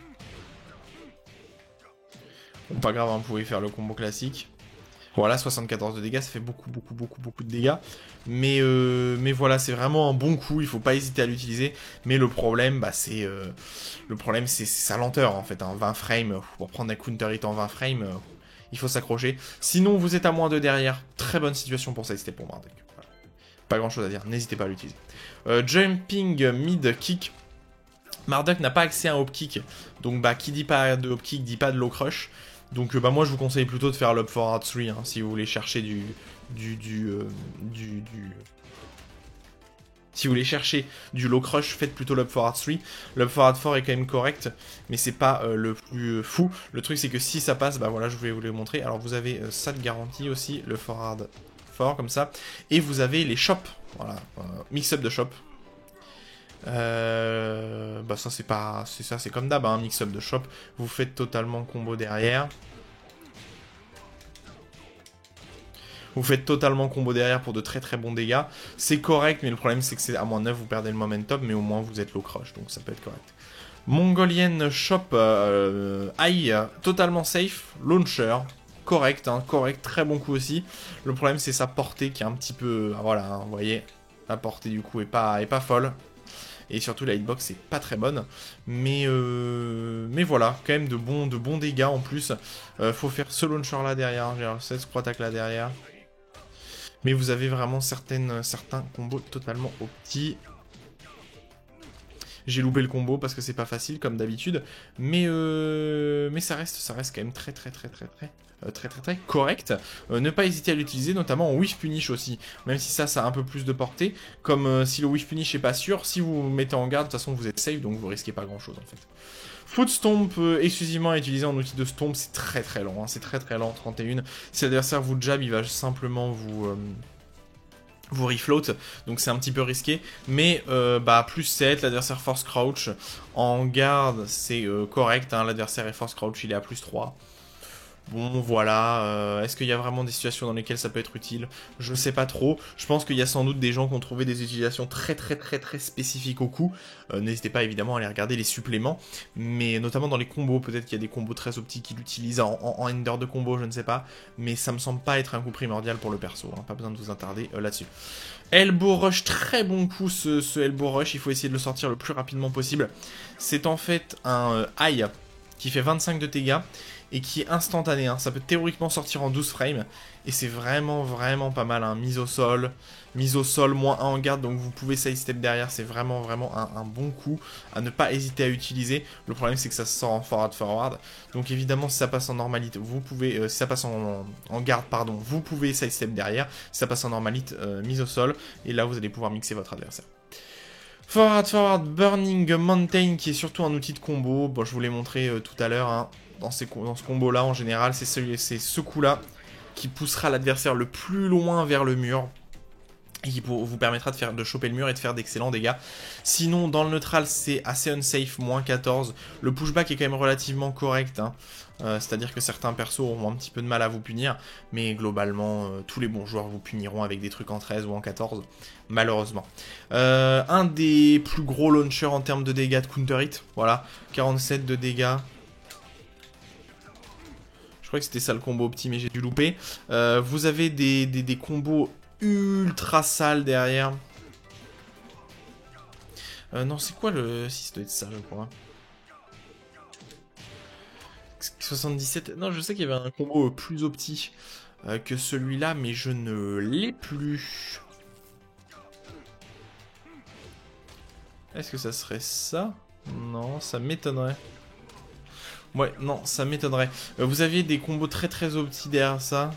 Bon, pas grave, hein, vous pouvez faire le combo classique. Voilà, 74 de dégâts, ça fait beaucoup de dégâts. Mais voilà, c'est vraiment un bon coup, il faut pas hésiter à l'utiliser. Mais le problème, c'est sa lenteur en fait. Hein. 20 frames, pour prendre un counter hit en 20 frames, il faut s'accrocher. Sinon, vous êtes à -2 derrière, très bonne situation pour sidestep pour Marduk. Voilà. Pas grand chose à dire, n'hésitez pas à l'utiliser. Jumping mid kick. Marduk n'a pas accès à un hop kick, donc qui dit pas de hop kick dit pas de low crush. Donc moi je vous conseille plutôt de faire l'up forward 3 hein, si vous voulez chercher Si vous voulez chercher du low crush, faites plutôt l'Up Forward 3. L'Up Forward 4 est quand même correct, mais c'est pas le plus fou. Le truc, c'est que si ça passe, bah voilà, je vais vous le montrer. Alors, vous avez ça de garantie aussi, le Forward 4, comme ça. Et vous avez les shops, voilà, mix-up de shop. Bah ça, c'est pas... C'est ça, c'est comme d'hab, hein, mix-up de shop. Vous faites totalement combo derrière. Vous faites totalement combo derrière pour de très très bons dégâts. C'est correct, mais le problème c'est que c'est à moins 9, vous perdez le momentum, mais au moins vous êtes low crush, donc ça peut être correct. Mongolian Shop Aïe, totalement safe. Launcher, correct, hein, correct, très bon coup aussi. Le problème c'est sa portée qui est un petit peu... voilà, hein, vous voyez, la portée du coup est pas folle. Et surtout la hitbox est pas très bonne. Mais voilà, quand même de bons dégâts en plus. Faut faire ce launcher là derrière, j'ai cette screw attack là derrière. Mais vous avez vraiment certains combos totalement opti. J'ai loupé le combo parce que c'est pas facile comme d'habitude. Mais ça reste quand même très correct. Ne pas hésiter à l'utiliser, notamment en Wish Punish aussi. Même si ça a un peu plus de portée. Comme si le Wish Punish est pas sûr, si vous vous mettez en garde, de toute façon vous êtes safe, donc vous risquez pas grand chose en fait. Foot Stomp exclusivement utilisé en outil de stomp, c'est très lent, hein, c'est très lent, 31. Si l'adversaire vous jab, il va simplement vous refloat, donc c'est un petit peu risqué, mais plus 7, l'adversaire force crouch, en garde c'est correct, hein, l'adversaire est force crouch, il est à plus 3. Bon, voilà, est-ce qu'il y a vraiment des situations dans lesquelles ça peut être utile? Je sais pas trop. Je pense qu'il y a sans doute des gens qui ont trouvé des utilisations très spécifiques au coup. N'hésitez pas évidemment à aller regarder les suppléments, mais notamment dans les combos, peut-être qu'il y a des combos très optiques qui l'utilisent en ender de combo, je ne sais pas, mais ça me semble pas être un coup primordial pour le perso, hein, pas besoin de vous attarder là-dessus. Elbow Rush, très bon coup ce Elbow Rush, il faut essayer de le sortir le plus rapidement possible. C'est en fait un high qui fait 25 de dégâts, et qui est instantané, hein. Ça peut théoriquement sortir en 12 frames, et c'est vraiment pas mal, hein. Mise au sol, moins 1 en garde, donc vous pouvez sidestep derrière, c'est vraiment un bon coup à ne pas hésiter à utiliser. Le problème c'est que ça sort en forward, donc évidemment si ça passe en normalité, vous pouvez, si ça passe en garde, pardon, vous pouvez sidestep derrière, si ça passe en normalite, mise au sol, et là vous allez pouvoir mixer votre adversaire. Forward, Burning Mountain, qui est surtout un outil de combo. Bon, je vous l'ai montré tout à l'heure, hein. Dans ce combo-là, en général, c'est ce coup-là qui poussera l'adversaire le plus loin vers le mur. Et qui vous permettra de choper le mur et de faire d'excellents dégâts. Sinon, dans le neutral, c'est assez unsafe, moins 14. Le pushback est quand même relativement correct, hein. C'est-à-dire que certains persos auront un petit peu de mal à vous punir, mais globalement, tous les bons joueurs vous puniront avec des trucs en 13 ou en 14, malheureusement. Un des plus gros launchers en termes de dégâts de counter hit, voilà, 47 de dégâts. Je crois que c'était ça le combo opti, mais j'ai dû louper. Vous avez des combos ultra sales derrière. Non, c'est quoi le... Si, ça doit être ça, je crois. 77... Non, je sais qu'il y avait un combo plus opti que celui-là, mais je ne l'ai plus. Est-ce que ça serait ça? Non, ça m'étonnerait. Ouais, non, ça m'étonnerait. Vous aviez des combos très opti derrière ça.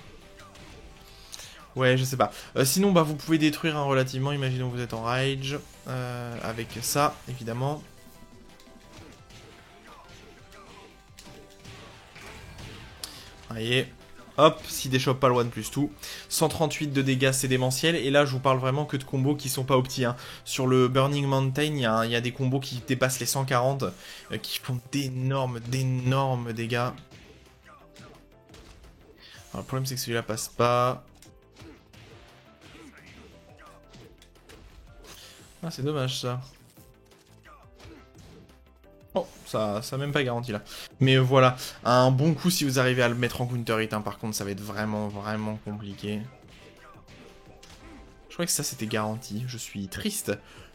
Ouais, je sais pas. Sinon, bah, vous pouvez détruire hein, relativement. Imaginons que vous êtes en rage. Avec ça, évidemment. Voyez. Hop, si des chope pas le one plus tout. 138 de dégâts, c'est démentiel. Et là, je vous parle vraiment que de combos qui sont pas opti. Hein. Sur le Burning Mountain, il y a des combos qui dépassent les 140. Qui font d'énormes dégâts. Alors, le problème, c'est que celui-là passe pas. Ah, c'est dommage, ça. Oh, ça même pas garanti là. Mais voilà, un bon coup si vous arrivez à le mettre en counter hit, hein. Par contre ça va être vraiment compliqué. Je crois que ça c'était garanti, je suis triste.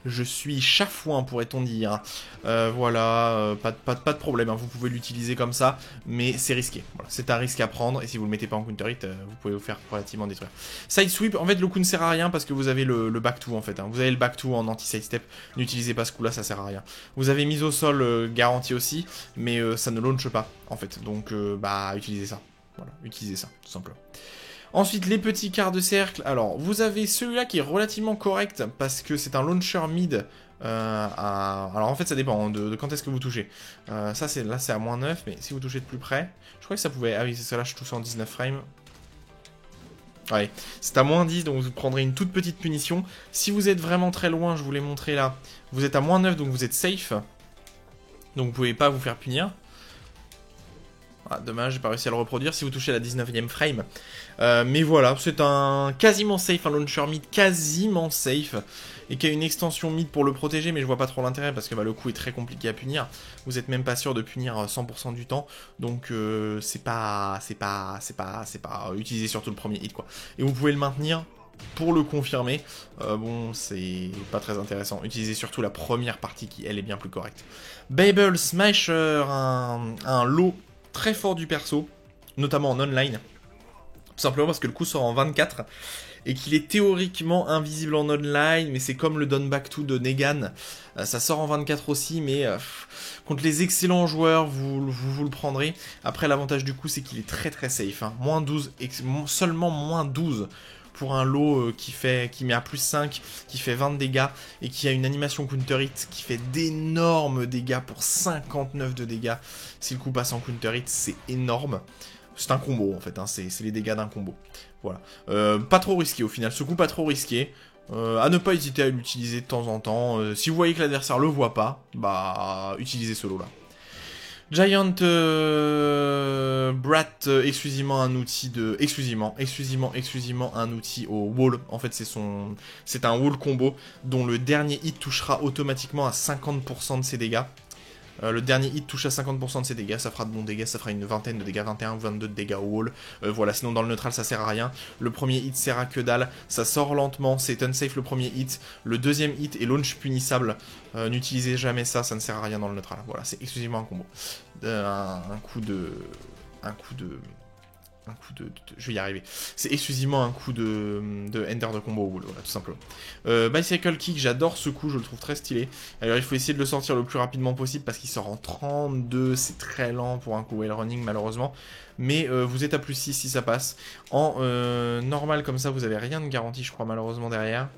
Je suis chafouin pourrait-on dire. Voilà, pas de problème, hein. Vous pouvez l'utiliser comme ça, mais c'est risqué. Voilà, c'est un risque à prendre, et si vous le mettez pas en counter hit, vous pouvez vous faire relativement détruire. Side sweep, en fait le coup ne sert à rien parce que vous avez le back 2 en fait. Hein. Vous avez le back 2 en anti-side step, n'utilisez pas ce coup là, ça sert à rien. Vous avez mise au sol garantie aussi, mais ça ne launch pas en fait, donc bah utilisez ça. Voilà, utilisez ça, tout simplement. Ensuite, les petits quarts de cercle. Alors, vous avez celui-là qui est relativement correct parce que c'est un launcher mid. Alors, en fait, ça dépend de quand est-ce que vous touchez. Ça, là, c'est à -9, mais si vous touchez de plus près, je crois que ça pouvait... Ah oui, c'est ça, là, je touche en 19 frames. Ouais, c'est à -10, donc vous prendrez une toute petite punition. Si vous êtes vraiment très loin, je vous l'ai montré là, vous êtes à -9, donc vous êtes safe. Donc vous pouvez pas vous faire punir. Ah, dommage, j'ai pas réussi à le reproduire si vous touchez la 19e frame. Mais voilà, c'est un quasiment safe, un launcher mid quasiment safe. Et qui a une extension mid pour le protéger, mais je vois pas trop l'intérêt parce que le coup est très compliqué à punir. Vous êtes même pas sûr de punir 100% du temps. Donc c'est pas utiliser surtout le premier hit quoi. Et vous pouvez le maintenir pour le confirmer. Bon, c'est pas très intéressant. Utilisez surtout la première partie qui elle est bien plus correcte. Babel Smasher, un lot très fort du perso, notamment en online. Tout simplement parce que le coup sort en 24 et qu'il est théoriquement invisible en online, mais c'est comme le Down Back 2 de Negan. Ça sort en 24 aussi, mais contre les excellents joueurs, vous le prendrez. Après, l'avantage du coup, c'est qu'il est très très safe. Hein. -12, seulement -12 pour un lot qui met à +5, qui fait 20 de dégâts, et qui a une animation counter hit qui fait d'énormes dégâts pour 59 de dégâts. Si le coup passe en counter hit, c'est énorme. C'est un combo en fait, hein, c'est les dégâts d'un combo. Voilà. Pas trop risqué au final, ce coup pas trop risqué. À ne pas hésiter à l'utiliser de temps en temps. Si vous voyez que l'adversaire le voit pas, bah utilisez ce lot là. Giant Brat, exclusivement un outil de... Exclusivement un outil au wall. En fait, c'est un wall combo dont le dernier hit touchera automatiquement à 50% de ses dégâts. Le dernier hit touche à 50% de ses dégâts, ça fera de bons dégâts, ça fera une vingtaine de dégâts, 21 ou 22 de dégâts au wall. Voilà, sinon dans le neutral ça sert à rien. Le premier hit sert à que dalle, ça sort lentement, c'est unsafe le premier hit. Le deuxième hit est launch punissable, n'utilisez jamais ça, ça ne sert à rien dans le neutral. Voilà, c'est exclusivement un combo. Un coup de... Je vais y arriver. C'est exclusivement un coup de ender de combo wall, voilà, tout simplement. Bicycle Kick, j'adore ce coup, je le trouve très stylé. Alors il faut essayer de le sortir le plus rapidement possible parce qu'il sort en 32, c'est très lent pour un coup whale running malheureusement. Mais vous êtes à +6 si ça passe. En normal comme ça, vous avez rien de garanti, je crois, malheureusement derrière.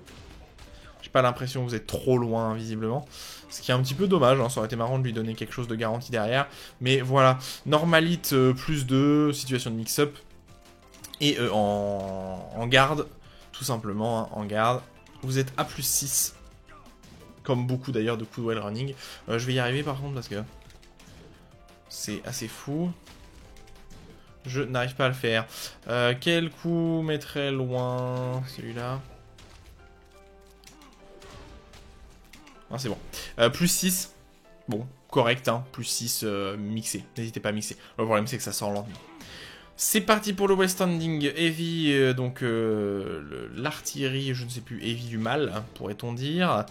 J'ai pas l'impression que vous êtes trop loin, visiblement. Ce qui est un petit peu dommage, hein. Ça aurait été marrant de lui donner quelque chose de garanti derrière. Mais voilà, normalite +2, situation de mix-up. Et en garde, tout simplement, hein, en garde, vous êtes à +6. Comme beaucoup d'ailleurs de coups de whale running. Je vais y arriver par contre parce que c'est assez fou. Je n'arrive pas à le faire. Quel coup mettrait loin celui-là? Ah, c'est bon. +6. Bon, correct, hein. +6 mixé. N'hésitez pas à mixer. Le problème, c'est que ça sort lentement. C'est parti pour le Westanding Heavy, donc l'artillerie, je ne sais plus, Heavy du mal, hein, pourrait-on dire.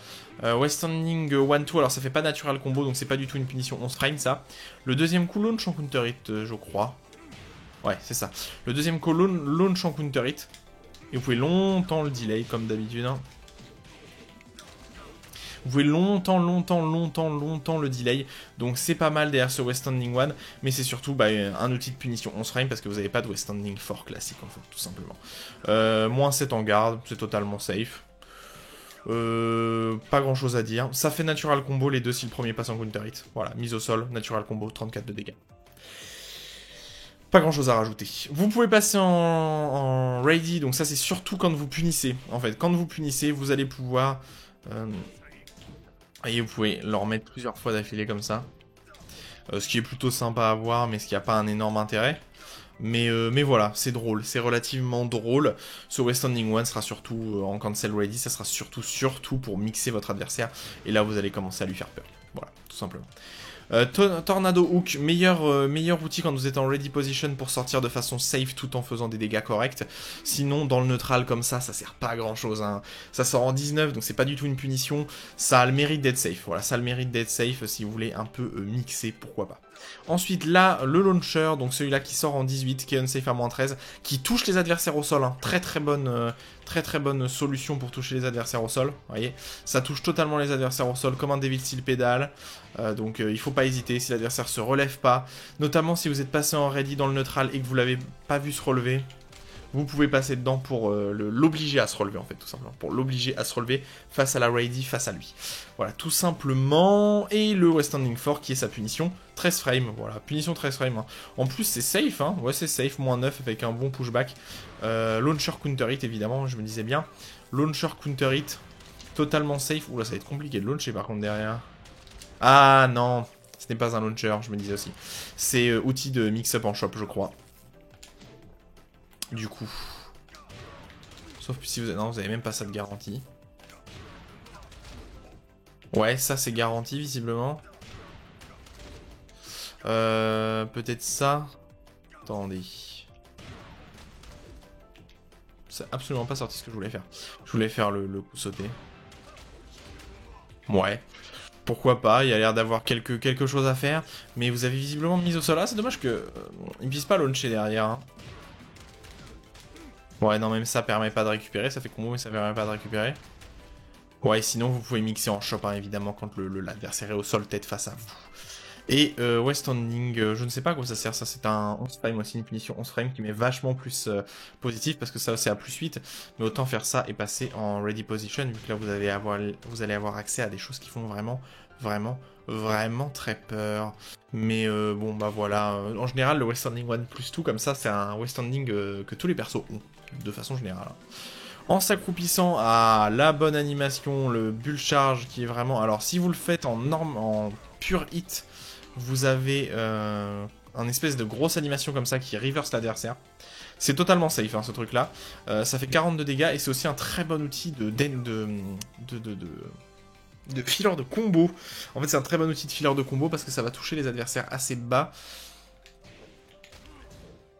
Westanding 1-2, alors ça fait pas natural combo, donc c'est pas du tout une punition 11 frame, ça. Le deuxième coup, launch en counter hit, je crois. Ouais, c'est ça. Le deuxième coup, launch en counter hit. Et vous pouvez longtemps le delay, comme d'habitude, hein. Vous pouvez longtemps le delay. Donc c'est pas mal derrière ce Westanding 1. Mais c'est surtout un outil de punition 11 frame parce que vous n'avez pas de Westanding fort classique en fait, tout simplement. -7 en garde, c'est totalement safe. Pas grand chose à dire. Ça fait natural combo les deux si le premier passe en counter hit. Voilà, mise au sol, natural combo, 34 de dégâts. Pas grand chose à rajouter. Vous pouvez passer en ready, donc ça c'est surtout quand vous punissez. En fait, quand vous punissez, vous allez pouvoir... Et vous pouvez le remettre plusieurs fois d'affilée comme ça. Ce qui est plutôt sympa à voir, mais ce qui n'a pas un énorme intérêt. Mais voilà, c'est drôle, c'est relativement drôle. Ce Westanding 1 sera surtout en cancel ready, ça sera surtout pour mixer votre adversaire. Et là, vous allez commencer à lui faire peur. Voilà, tout simplement. Tornado Hook, meilleur outil quand vous êtes en ready position pour sortir de façon safe tout en faisant des dégâts corrects. Sinon, dans le neutral comme ça sert pas à grand chose, hein. Ça sort en 19, donc c'est pas du tout une punition. Ça a le mérite d'être safe. Voilà, ça a le mérite d'être safe si vous voulez un peu mixer, pourquoi pas. Ensuite, là, le launcher, donc celui-là qui sort en 18, qui est unsafe à -13, qui touche les adversaires au sol, hein. Très bonne solution pour toucher les adversaires au sol, vous voyez. Ça touche totalement les adversaires au sol, comme un Devil Steel Pedal, donc il faut pas hésiter si l'adversaire se relève pas, notamment si vous êtes passé en ready dans le neutral et que vous l'avez pas vu se relever. vous pouvez passer dedans pour l'obliger à se relever, en fait, tout simplement. Pour l'obliger à se relever face à la Rady, face à lui. Voilà, tout simplement. Et le West Standing 4 qui est sa punition, 13 frames. Voilà, punition 13 frames. Hein. En plus, c'est safe, hein. Ouais, c'est safe, moins 9 avec un bon pushback. Launcher counter hit, évidemment, je me disais bien. Launcher counter hit, totalement safe. Oula, ça va être compliqué de launcher par contre derrière. Ah non, ce n'est pas un launcher, je me disais aussi. C'est outil de mix-up en shop, je crois. Du coup. Sauf si vous... Non, vous avez même pas ça de garantie. Ouais, ça c'est garanti, visiblement. Peut-être ça. Attendez. C'est absolument pas sorti ce que je voulais faire. Je voulais faire le coup sauté. Ouais. Pourquoi pas, il y a l'air d'avoir quelque chose à faire. Mais vous avez visiblement mis au sol là. C'est dommage que il puisse pas launcher derrière. Hein. Ouais, non, même ça permet pas de récupérer. Ça fait combo, mais ça permet pas de récupérer. Ouais, sinon vous pouvez mixer en shop, hein, évidemment, quand l'adversaire est au sol, tête face à vous. Et West Standing, je ne sais pas à quoi ça sert, ça c'est un 11 frame aussi, une punition 11 frame qui met vachement plus positif, parce que ça c'est à plus 8, mais autant faire ça et passer en ready position, vu que là vous allez avoir accès à des choses qui font vraiment très peur. Mais bon bah voilà, en général le West Standing 1 plus 2 comme ça, c'est un West Standing que tous les persos ont, de façon générale. En s'accroupissant à la bonne animation, le bull charge qui est vraiment... Alors si vous le faites en pure hit, vous avez un espèce de grosse animation comme ça qui reverse l'adversaire. C'est totalement safe hein, ce truc là. Ça fait 42 dégâts et c'est aussi un très bon outil de filler de combo. En fait c'est un très bon outil de filler de combo parce que ça va toucher les adversaires assez bas.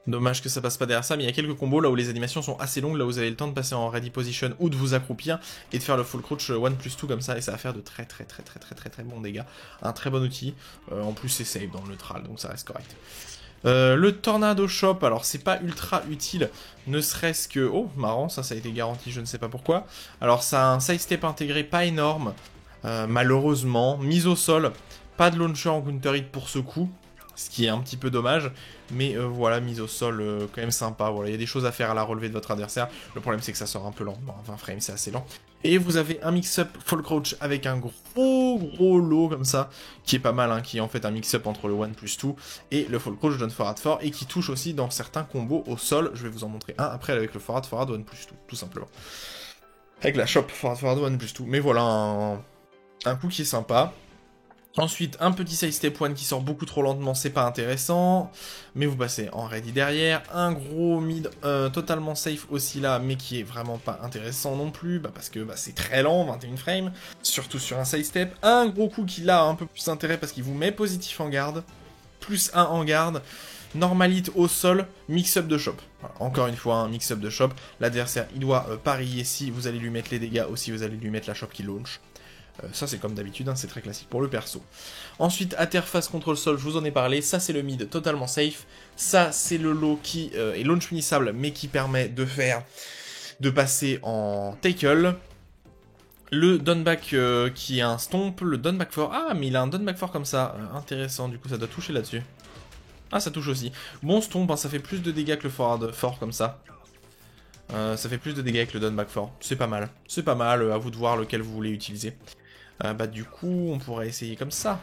Dommage que ça passe pas derrière ça, mais il y a quelques combos là où les animations sont assez longues, là où vous avez le temps de passer en ready position ou de vous accroupir et de faire le full crouch 1 plus 2 comme ça, et ça va faire de très bons dégâts. Un très bon outil, en plus c'est safe dans le neutral, donc ça reste correct. Le Tornado Shop, alors c'est pas ultra utile, ne serait-ce que... Oh, marrant, ça a été garanti, je ne sais pas pourquoi. Alors ça a un sidestep intégré pas énorme, malheureusement, mise au sol, pas de launcher en counter hit pour ce coup. Ce qui est un petit peu dommage, mais voilà, mise au sol quand même sympa. Voilà, il y a des choses à faire à la relevée de votre adversaire. Le problème c'est que ça sort un peu lentement, 20 frames c'est assez lent. Et vous avez un mix-up full crouch avec un gros lot comme ça, qui est pas mal, hein, qui est en fait un mix-up entre le 1 plus 2 et le full crouch Don't Forward 4, et qui touche aussi dans certains combos au sol. Je vais vous en montrer un après avec le Forward 1 plus 2, tout simplement. Avec la shop Forward 1 plus 2. Mais voilà, un coup qui est sympa. Ensuite, un petit side step 1 qui sort beaucoup trop lentement, c'est pas intéressant. Mais vous passez en ready derrière. Un gros mid totalement safe aussi là, mais qui est vraiment pas intéressant non plus. Parce que c'est très lent, 21 frames. Surtout sur un side step. Un gros coup qui là a un peu plus d'intérêt parce qu'il vous met positif en garde. Plus 1 en garde. Normalite au sol, mix-up de shop. Voilà, encore une fois, un mix-up de shop. L'adversaire, il doit parier si vous allez lui mettre les dégâts ou si vous allez lui mettre la shop qui launch. Ça c'est comme d'habitude, hein, c'est très classique pour le perso. Ensuite, interface contre le sol, je vous en ai parlé, ça c'est le mid totalement safe, ça c'est le lot qui est launch punissable mais qui permet de passer en tackle. Le downback qui est un stomp, le downback fort, ah mais il a un downback fort comme ça, intéressant, du coup ça doit toucher là-dessus. Ah ça touche aussi, bon stomp, hein, ça fait plus de dégâts que le forward fort comme ça. Ça fait plus de dégâts avec le downback fort, c'est pas mal, à vous de voir lequel vous voulez utiliser. Du coup, on pourrait essayer comme ça.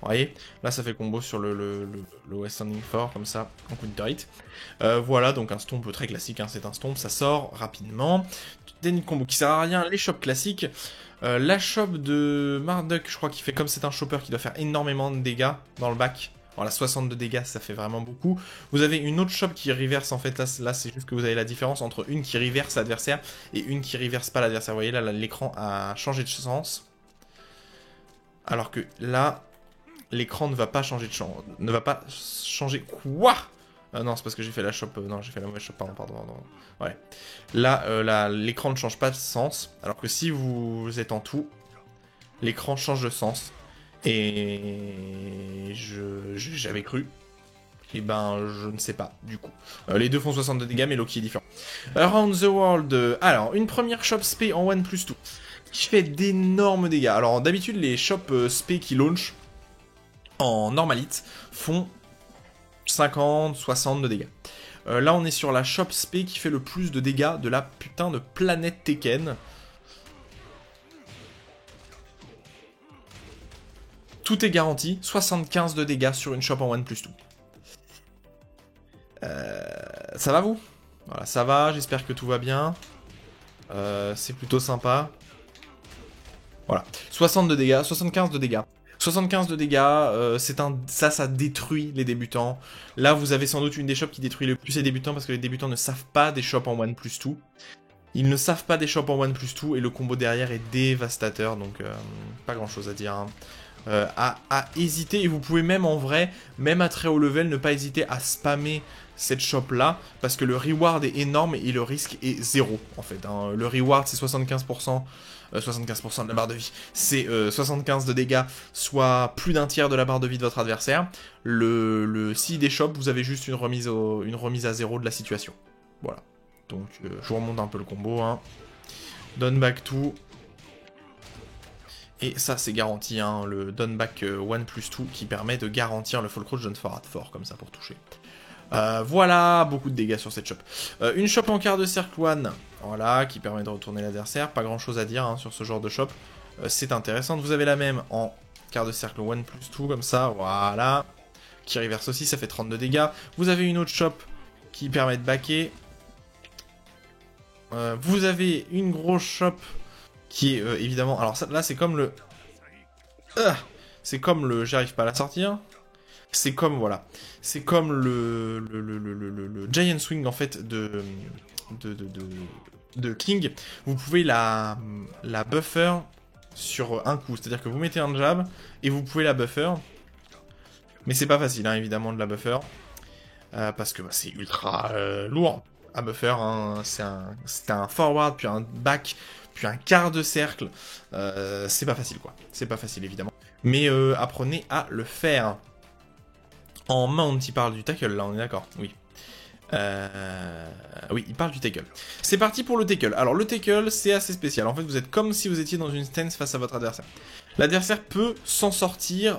Vous voyez, là ça fait combo sur le West Standing 4, comme ça, en counter hit. Voilà, donc un stomp très classique, hein, c'est un stomp, ça sort rapidement. Des combos qui sert à rien, les shops classiques. La shop de Marduk, je crois qu'il fait comme c'est un chopper qui doit faire énormément de dégâts dans le back. Voilà, 62 dégâts, ça fait vraiment beaucoup. Vous avez une autre shop qui reverse, en fait, là c'est juste que vous avez la différence entre une qui reverse l'adversaire et une qui reverse pas l'adversaire. Vous voyez, là, l'écran a changé de sens. Alors que là, l'écran ne va pas changer de sens. Ne va pas changer... Quoi non, c'est parce que j'ai fait la shop... non, j'ai fait la mauvaise shop, pardon. Ouais. Là, l'écran ne change pas de sens. Alors que si vous êtes en tout, l'écran change de sens. Et j'avais cru. Et ben, je ne sais pas, du coup. Les deux font 62 dégâts, mais Loki est différent. Around the World. Alors, une première shop spé en 1 plus 2. Qui fait d'énormes dégâts. Alors, d'habitude, les shops spé qui launch en normalite font 50, 60 de dégâts. Là, on est sur la shop spé qui fait le plus de dégâts de la putain de planète Tekken. Tout est garanti, 75 de dégâts sur une shop en 1 plus 2. Ça va vous? Voilà, ça va, j'espère que tout va bien. C'est plutôt sympa. Voilà, 60 de dégâts, 75 de dégâts. 75 de dégâts, ça détruit les débutants. Là, vous avez sans doute une des shops qui détruit le plus les débutants parce que les débutants ne savent pas des shops en 1 plus 2. Ils ne savent pas des shops en 1 plus 2 et le combo derrière est dévastateur, donc pas grand chose à dire. Hein. À hésiter, et vous pouvez même en vrai, même à très haut level, ne pas hésiter à spammer cette shop là, parce que le reward est énorme et le risque est zéro en fait. Hein. Le reward c'est 75%, 75% de la barre de vie, c'est 75 de dégâts, soit plus d'un tiers de la barre de vie de votre adversaire. Si des shops, vous avez juste une remise à zéro de la situation. Voilà. Donc je vous remonte un peu le combo. Hein. Done back 2. Et ça, c'est garanti, hein, le Done Back 1 plus 2 qui permet de garantir le Fall Crouch John Farad fort, comme ça, pour toucher. Voilà, beaucoup de dégâts sur cette shop. Une shop en quart de cercle 1, voilà, qui permet de retourner l'adversaire. Pas grand chose à dire hein, sur ce genre de shop. C'est intéressant. Vous avez la même en quart de cercle 1 plus 2, comme ça, voilà. Qui reverse aussi, ça fait 32 dégâts. Vous avez une autre shop qui permet de backer. Vous avez une grosse shop qui est évidemment... Alors ça, là c'est comme le... c'est comme le... J'arrive pas à la sortir. C'est comme, voilà. C'est comme le Giant Swing en fait de King. Vous pouvez la buffer sur un coup. C'est-à-dire que vous mettez un jab et vous pouvez la buffer. Mais c'est pas facile hein, évidemment de la buffer. Parce que bah, c'est ultra lourd à buffer. Hein. C'est un forward puis un back puis un quart de cercle, c'est pas facile quoi. C'est pas facile évidemment. Mais apprenez à le faire. En mount, il parle du tackle là, on est d'accord? Oui. Oui, il parle du tackle. C'est parti pour le tackle. Alors le tackle, c'est assez spécial. En fait, vous êtes comme si vous étiez dans une stance face à votre adversaire. L'adversaire peut s'en sortir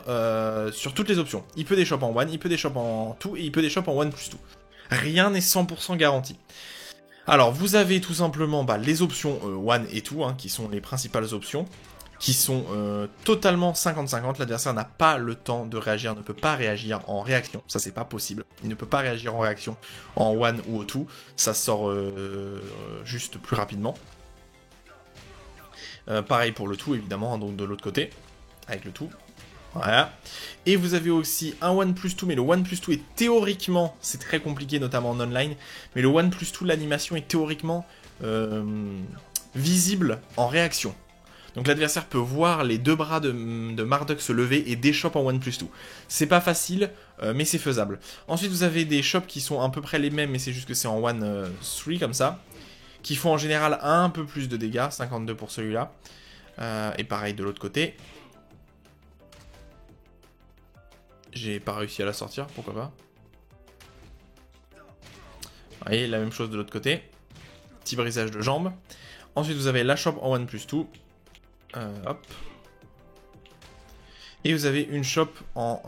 sur toutes les options. Il peut des shops en 1, il peut des shops en 2 et il peut des shops en 1 plus 2. Rien n'est 100% garanti. Alors, vous avez tout simplement les options 1 et 2, hein, qui sont les principales options, qui sont totalement 50-50. L'adversaire n'a pas le temps de réagir, ne peut pas réagir en réaction. Ça, c'est pas possible. Il ne peut pas réagir en réaction en 1 ou au 2. Ça sort juste plus rapidement. Pareil pour le 2, évidemment, hein, donc de l'autre côté, avec le 2. Voilà. Et vous avez aussi un 1 plus 2, mais le 1 plus 2 est théoriquement, c'est très compliqué notamment en online, mais le 1 plus 2, l'animation est théoriquement visible en réaction. Donc l'adversaire peut voir les deux bras de Marduk se lever et des shops en 1 plus 2. C'est pas facile, mais c'est faisable. Ensuite vous avez des shops qui sont à peu près les mêmes, mais c'est juste que c'est en 1-3 comme ça, qui font en général un peu plus de dégâts, 52 pour celui-là. Et pareil de l'autre côté. J'ai pas réussi à la sortir, pourquoi pas. Vous voyez, la même chose de l'autre côté. Petit brisage de jambes. Ensuite, vous avez la shop en 1 plus 2. Hop. Et vous avez une shop en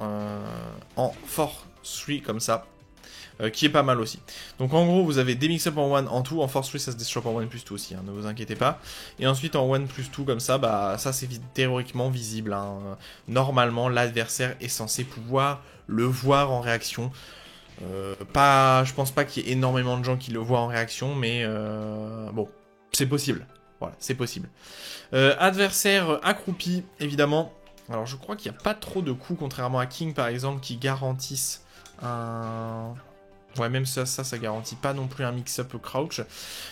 4-3 comme ça. Qui est pas mal aussi. Donc en gros, vous avez des mix-up en 1, en 2, en force 3, ça se déchoppe en 1 plus 2 aussi, hein, ne vous inquiétez pas. Et ensuite en 1 plus 2 comme ça, ça c'est théoriquement visible. Hein. Normalement, l'adversaire est censé pouvoir le voir en réaction. Je pense pas qu'il y ait énormément de gens qui le voient en réaction, mais bon, c'est possible. Voilà, c'est possible. Adversaire accroupi, évidemment. Alors je crois qu'il n'y a pas trop de coups, contrairement à King par exemple, qui garantissent un... Ouais, même ça garantit pas non plus un mix-up crouch.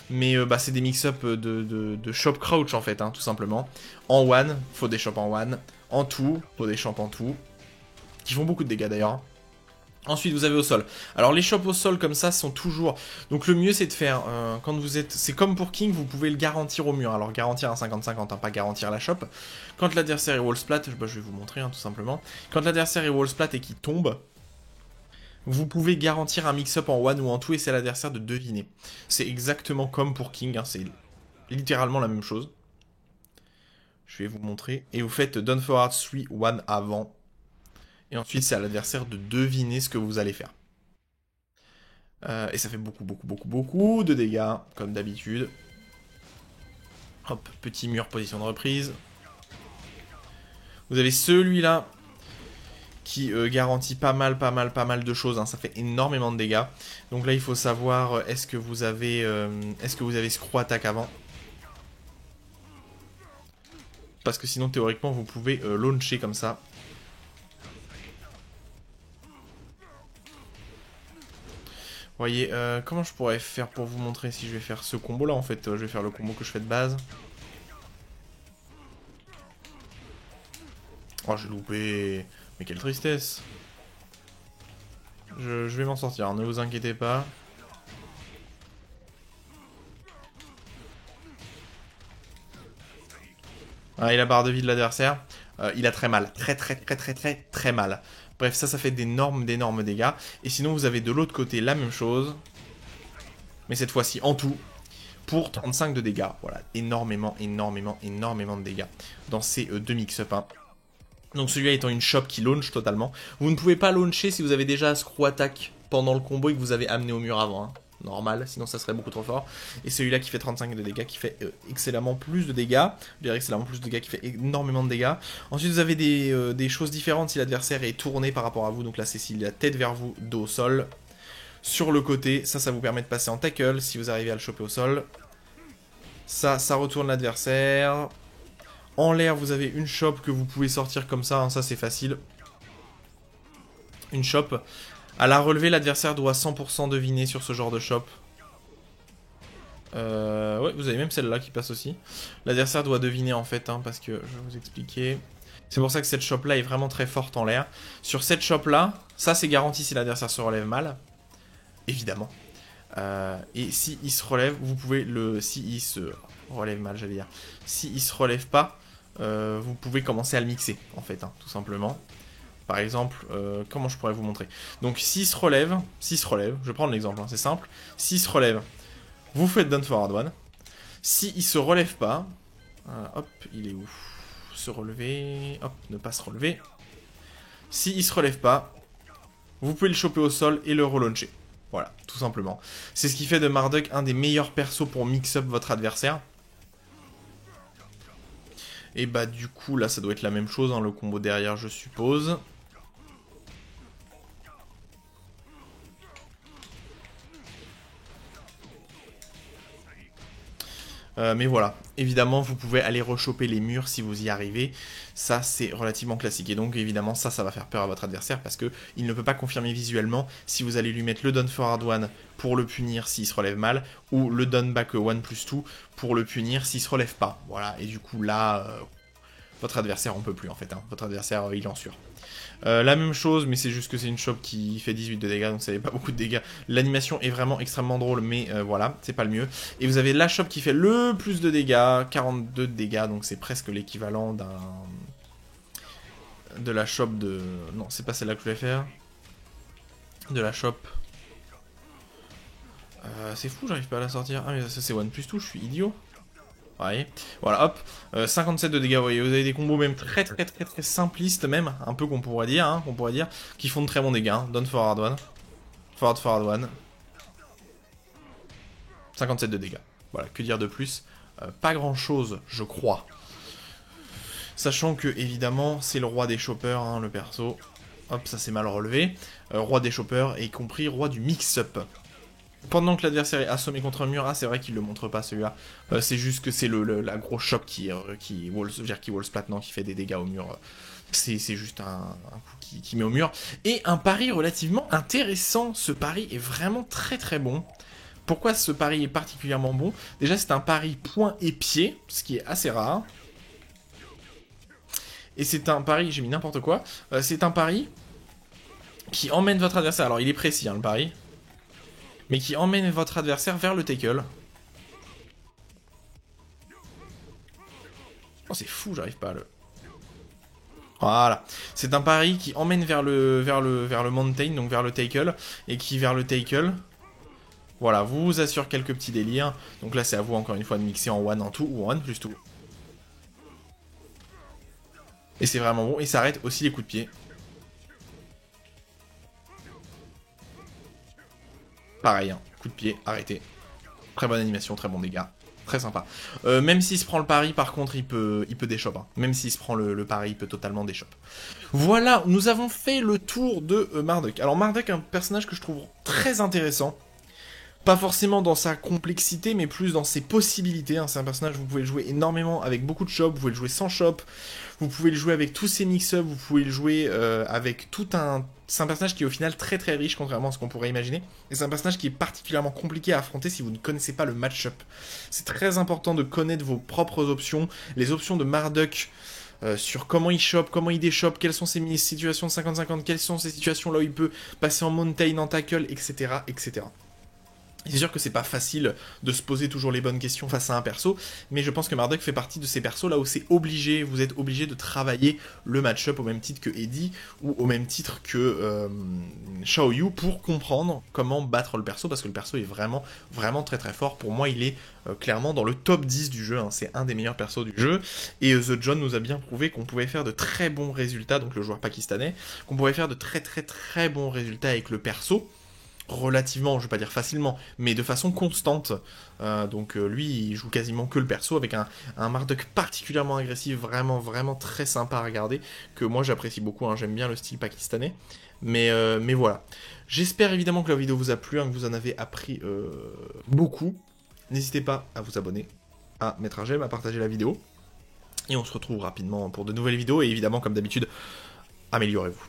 Mais c'est des mix-up de shop crouch en fait, hein, tout simplement. En 1, faut des shops en 1. En 2, faut des shops en 2. Qui font beaucoup de dégâts d'ailleurs. Ensuite, vous avez au sol. Alors, les shops au sol, comme ça, sont toujours... Donc, le mieux, c'est de faire... quand vous êtes... C'est comme pour King, vous pouvez le garantir au mur. Alors, garantir un 50-50, hein, pas garantir la shop. Quand l'adversaire est wall splat, je vais vous montrer, hein, tout simplement. Quand l'adversaire est wall splat et qu'il tombe, vous pouvez garantir un mix-up en 1 ou en 2 et c'est à l'adversaire de deviner. C'est exactement comme pour King, hein, c'est littéralement la même chose. Je vais vous montrer. Et vous faites Done Forward 3, 1 avant. Et ensuite, c'est à l'adversaire de deviner ce que vous allez faire. Et ça fait beaucoup de dégâts, comme d'habitude. Hop, petit mur, position de reprise. Vous avez celui-là qui garantit pas mal de choses, hein. Ça fait énormément de dégâts. Donc là, il faut savoir, est-ce que vous avez Screw Attack avant? Parce que sinon, théoriquement, vous pouvez launcher comme ça. Vous voyez, comment je pourrais faire pour vous montrer si je vais faire ce combo-là, en fait? Je vais faire le combo que je fais de base. Oh, j'ai loupé. Mais quelle tristesse. Je vais m'en sortir, hein, ne vous inquiétez pas. Ah, et la barre de vie de l'adversaire, il a très mal. Très mal. Bref, ça fait d'énormes dégâts. Et sinon, vous avez de l'autre côté la même chose. Mais cette fois-ci, en tout, pour 35 de dégâts. Voilà, énormément de dégâts dans ces deux mix-up, hein. Donc celui-là étant une shop qui launch totalement. Vous ne pouvez pas launcher si vous avez déjà Screw Attack pendant le combo et que vous avez amené au mur avant, hein. Normal, sinon ça serait beaucoup trop fort. Et celui-là qui fait 35 de dégâts, qui fait excellemment plus de dégâts. Je dirais excellemment plus de dégâts, qui fait énormément de dégâts. Ensuite vous avez des choses différentes si l'adversaire est tourné par rapport à vous. Donc là c'est s'il a tête vers vous, dos au sol. Sur le côté, ça vous permet de passer en tackle si vous arrivez à le choper au sol. Ça retourne l'adversaire. En l'air, vous avez une chope que vous pouvez sortir comme ça, hein, ça c'est facile. Une chope. À la relevée, l'adversaire doit 100% deviner sur ce genre de chope. Ouais, vous avez même celle-là qui passe aussi. L'adversaire doit deviner en fait, hein, parce que je vais vous expliquer. C'est pour ça que cette chope-là est vraiment très forte en l'air. Sur cette chope-là, ça c'est garanti si l'adversaire se relève mal. Évidemment. Et si il se relève, vous pouvez le... Si il se relève mal, j'allais dire. Si il se relève pas, vous pouvez commencer à le mixer, en fait, hein, tout simplement. Par exemple, comment je pourrais vous montrer? Donc, s'il se relève, je vais prendre l'exemple, hein, c'est simple. S'il se relève, vous faites Down Forward One. S'il se relève pas, hop, il est où? Se relever, hop, ne pas se relever. S'il se relève pas, vous pouvez le choper au sol et le relauncher. Voilà, tout simplement. C'est ce qui fait de Marduk un des meilleurs persos pour mix-up votre adversaire. Et bah du coup, là, ça doit être la même chose, hein, le combo derrière, je suppose. Mais voilà, évidemment, vous pouvez aller rechoper les murs si vous y arrivez. Ça, c'est relativement classique. Et donc, évidemment, ça va faire peur à votre adversaire parce que il ne peut pas confirmer visuellement si vous allez lui mettre le down forward one pour le punir s'il se relève mal ou le down back one plus 2 pour le punir s'il se relève pas. Voilà, et du coup, là, votre adversaire, on peut plus en fait, hein. Votre adversaire, il est en sueur. La même chose, mais c'est juste que c'est une chope qui fait 18 de dégâts, donc ça fait pas beaucoup de dégâts. L'animation est vraiment extrêmement drôle, mais voilà, c'est pas le mieux. Et vous avez la chope qui fait le plus de dégâts, 42 de dégâts, donc c'est presque l'équivalent de la chope de... Non, c'est pas celle-là que je voulais faire. De la chope... c'est fou, j'arrive pas à la sortir. Ah mais ça c'est one plus 2, je suis idiot. Ouais. Voilà, hop, 57 de dégâts, vous voyez, vous avez des combos même très simplistes même, un peu qu'on pourrait dire, qui font de très bons dégâts, hein. Down forward one, forward one, 57 de dégâts, voilà, que dire de plus, pas grand chose, je crois, sachant que, évidemment, c'est le roi des choppers, hein, le perso, hop, ça c'est mal relevé, roi des choppers, et y compris roi du mix-up. Pendant que l'adversaire est assommé contre un mur, ah c'est vrai qu'il le montre pas celui-là. C'est juste que c'est la grosse chope qui wall splat, non, qui fait des dégâts au mur. C'est juste un coup qui met au mur. Et un pari relativement intéressant. Ce pari est vraiment très bon. Pourquoi ce pari est particulièrement bon? Déjà c'est un pari point et pied, ce qui est assez rare. Et c'est un pari, j'ai mis n'importe quoi. C'est un pari qui emmène votre adversaire. Alors il est précis, hein, le pari. Mais qui emmène votre adversaire vers le tackle. Oh, c'est fou, j'arrive pas à le... Voilà. C'est un pari qui emmène vers le mountain, donc vers le tackle. Et qui, vers le tackle... Voilà, vous assure quelques petits délires. Donc là, c'est à vous, encore une fois, de mixer en one en tout ou en one plus tout. Et c'est vraiment bon. Et ça arrête aussi les coups de pied. pareil, hein, coup de pied, arrêté. Très bonne animation, très bon dégât. Très sympa. Même s'il se prend le pari, par contre, il peut déchop. Hein. Même s'il se prend le pari, il peut totalement déchop. Voilà, nous avons fait le tour de Marduk. Alors Marduk, un personnage que je trouve très intéressant. Pas forcément dans sa complexité, mais plus dans ses possibilités. Hein. C'est un personnage, vous pouvez le jouer énormément avec beaucoup de shop, vous pouvez le jouer sans shop, vous pouvez le jouer avec tous ses mix-up, vous pouvez le jouer avec tout un... C'est un personnage qui est au final très très riche, contrairement à ce qu'on pourrait imaginer. Et c'est un personnage qui est particulièrement compliqué à affronter si vous ne connaissez pas le match-up. C'est très important de connaître vos propres options, les options de Marduk, sur comment il chope, comment il déchoppe, quelles sont ses situations de 50-50, quelles sont ses situations là où il peut passer en mountain, en tackle, etc. etc. C'est sûr que c'est pas facile de se poser toujours les bonnes questions face à un perso, mais je pense que Marduk fait partie de ces persos là où c'est obligé, vous êtes obligé de travailler le match-up au même titre que Eddie, ou au même titre que Xiaoyu, pour comprendre comment battre le perso, parce que le perso est vraiment, vraiment très très fort. Pour moi, il est clairement dans le top 10 du jeu, hein. C'est un des meilleurs persos du jeu, et The John nous a bien prouvé qu'on pouvait faire de très bons résultats, donc le joueur pakistanais, qu'on pouvait faire de très très très bons résultats avec le perso, relativement, je vais pas dire facilement, mais de façon constante. Donc lui, il joue quasiment que le perso, avec un Marduk particulièrement agressif, vraiment, vraiment très sympa à regarder, que moi j'apprécie beaucoup, hein, j'aime bien le style pakistanais. Mais voilà. J'espère évidemment que la vidéo vous a plu, hein, que vous en avez appris beaucoup. N'hésitez pas à vous abonner, à mettre un j'aime, à partager la vidéo. Et on se retrouve rapidement pour de nouvelles vidéos, et évidemment, comme d'habitude, améliorez-vous.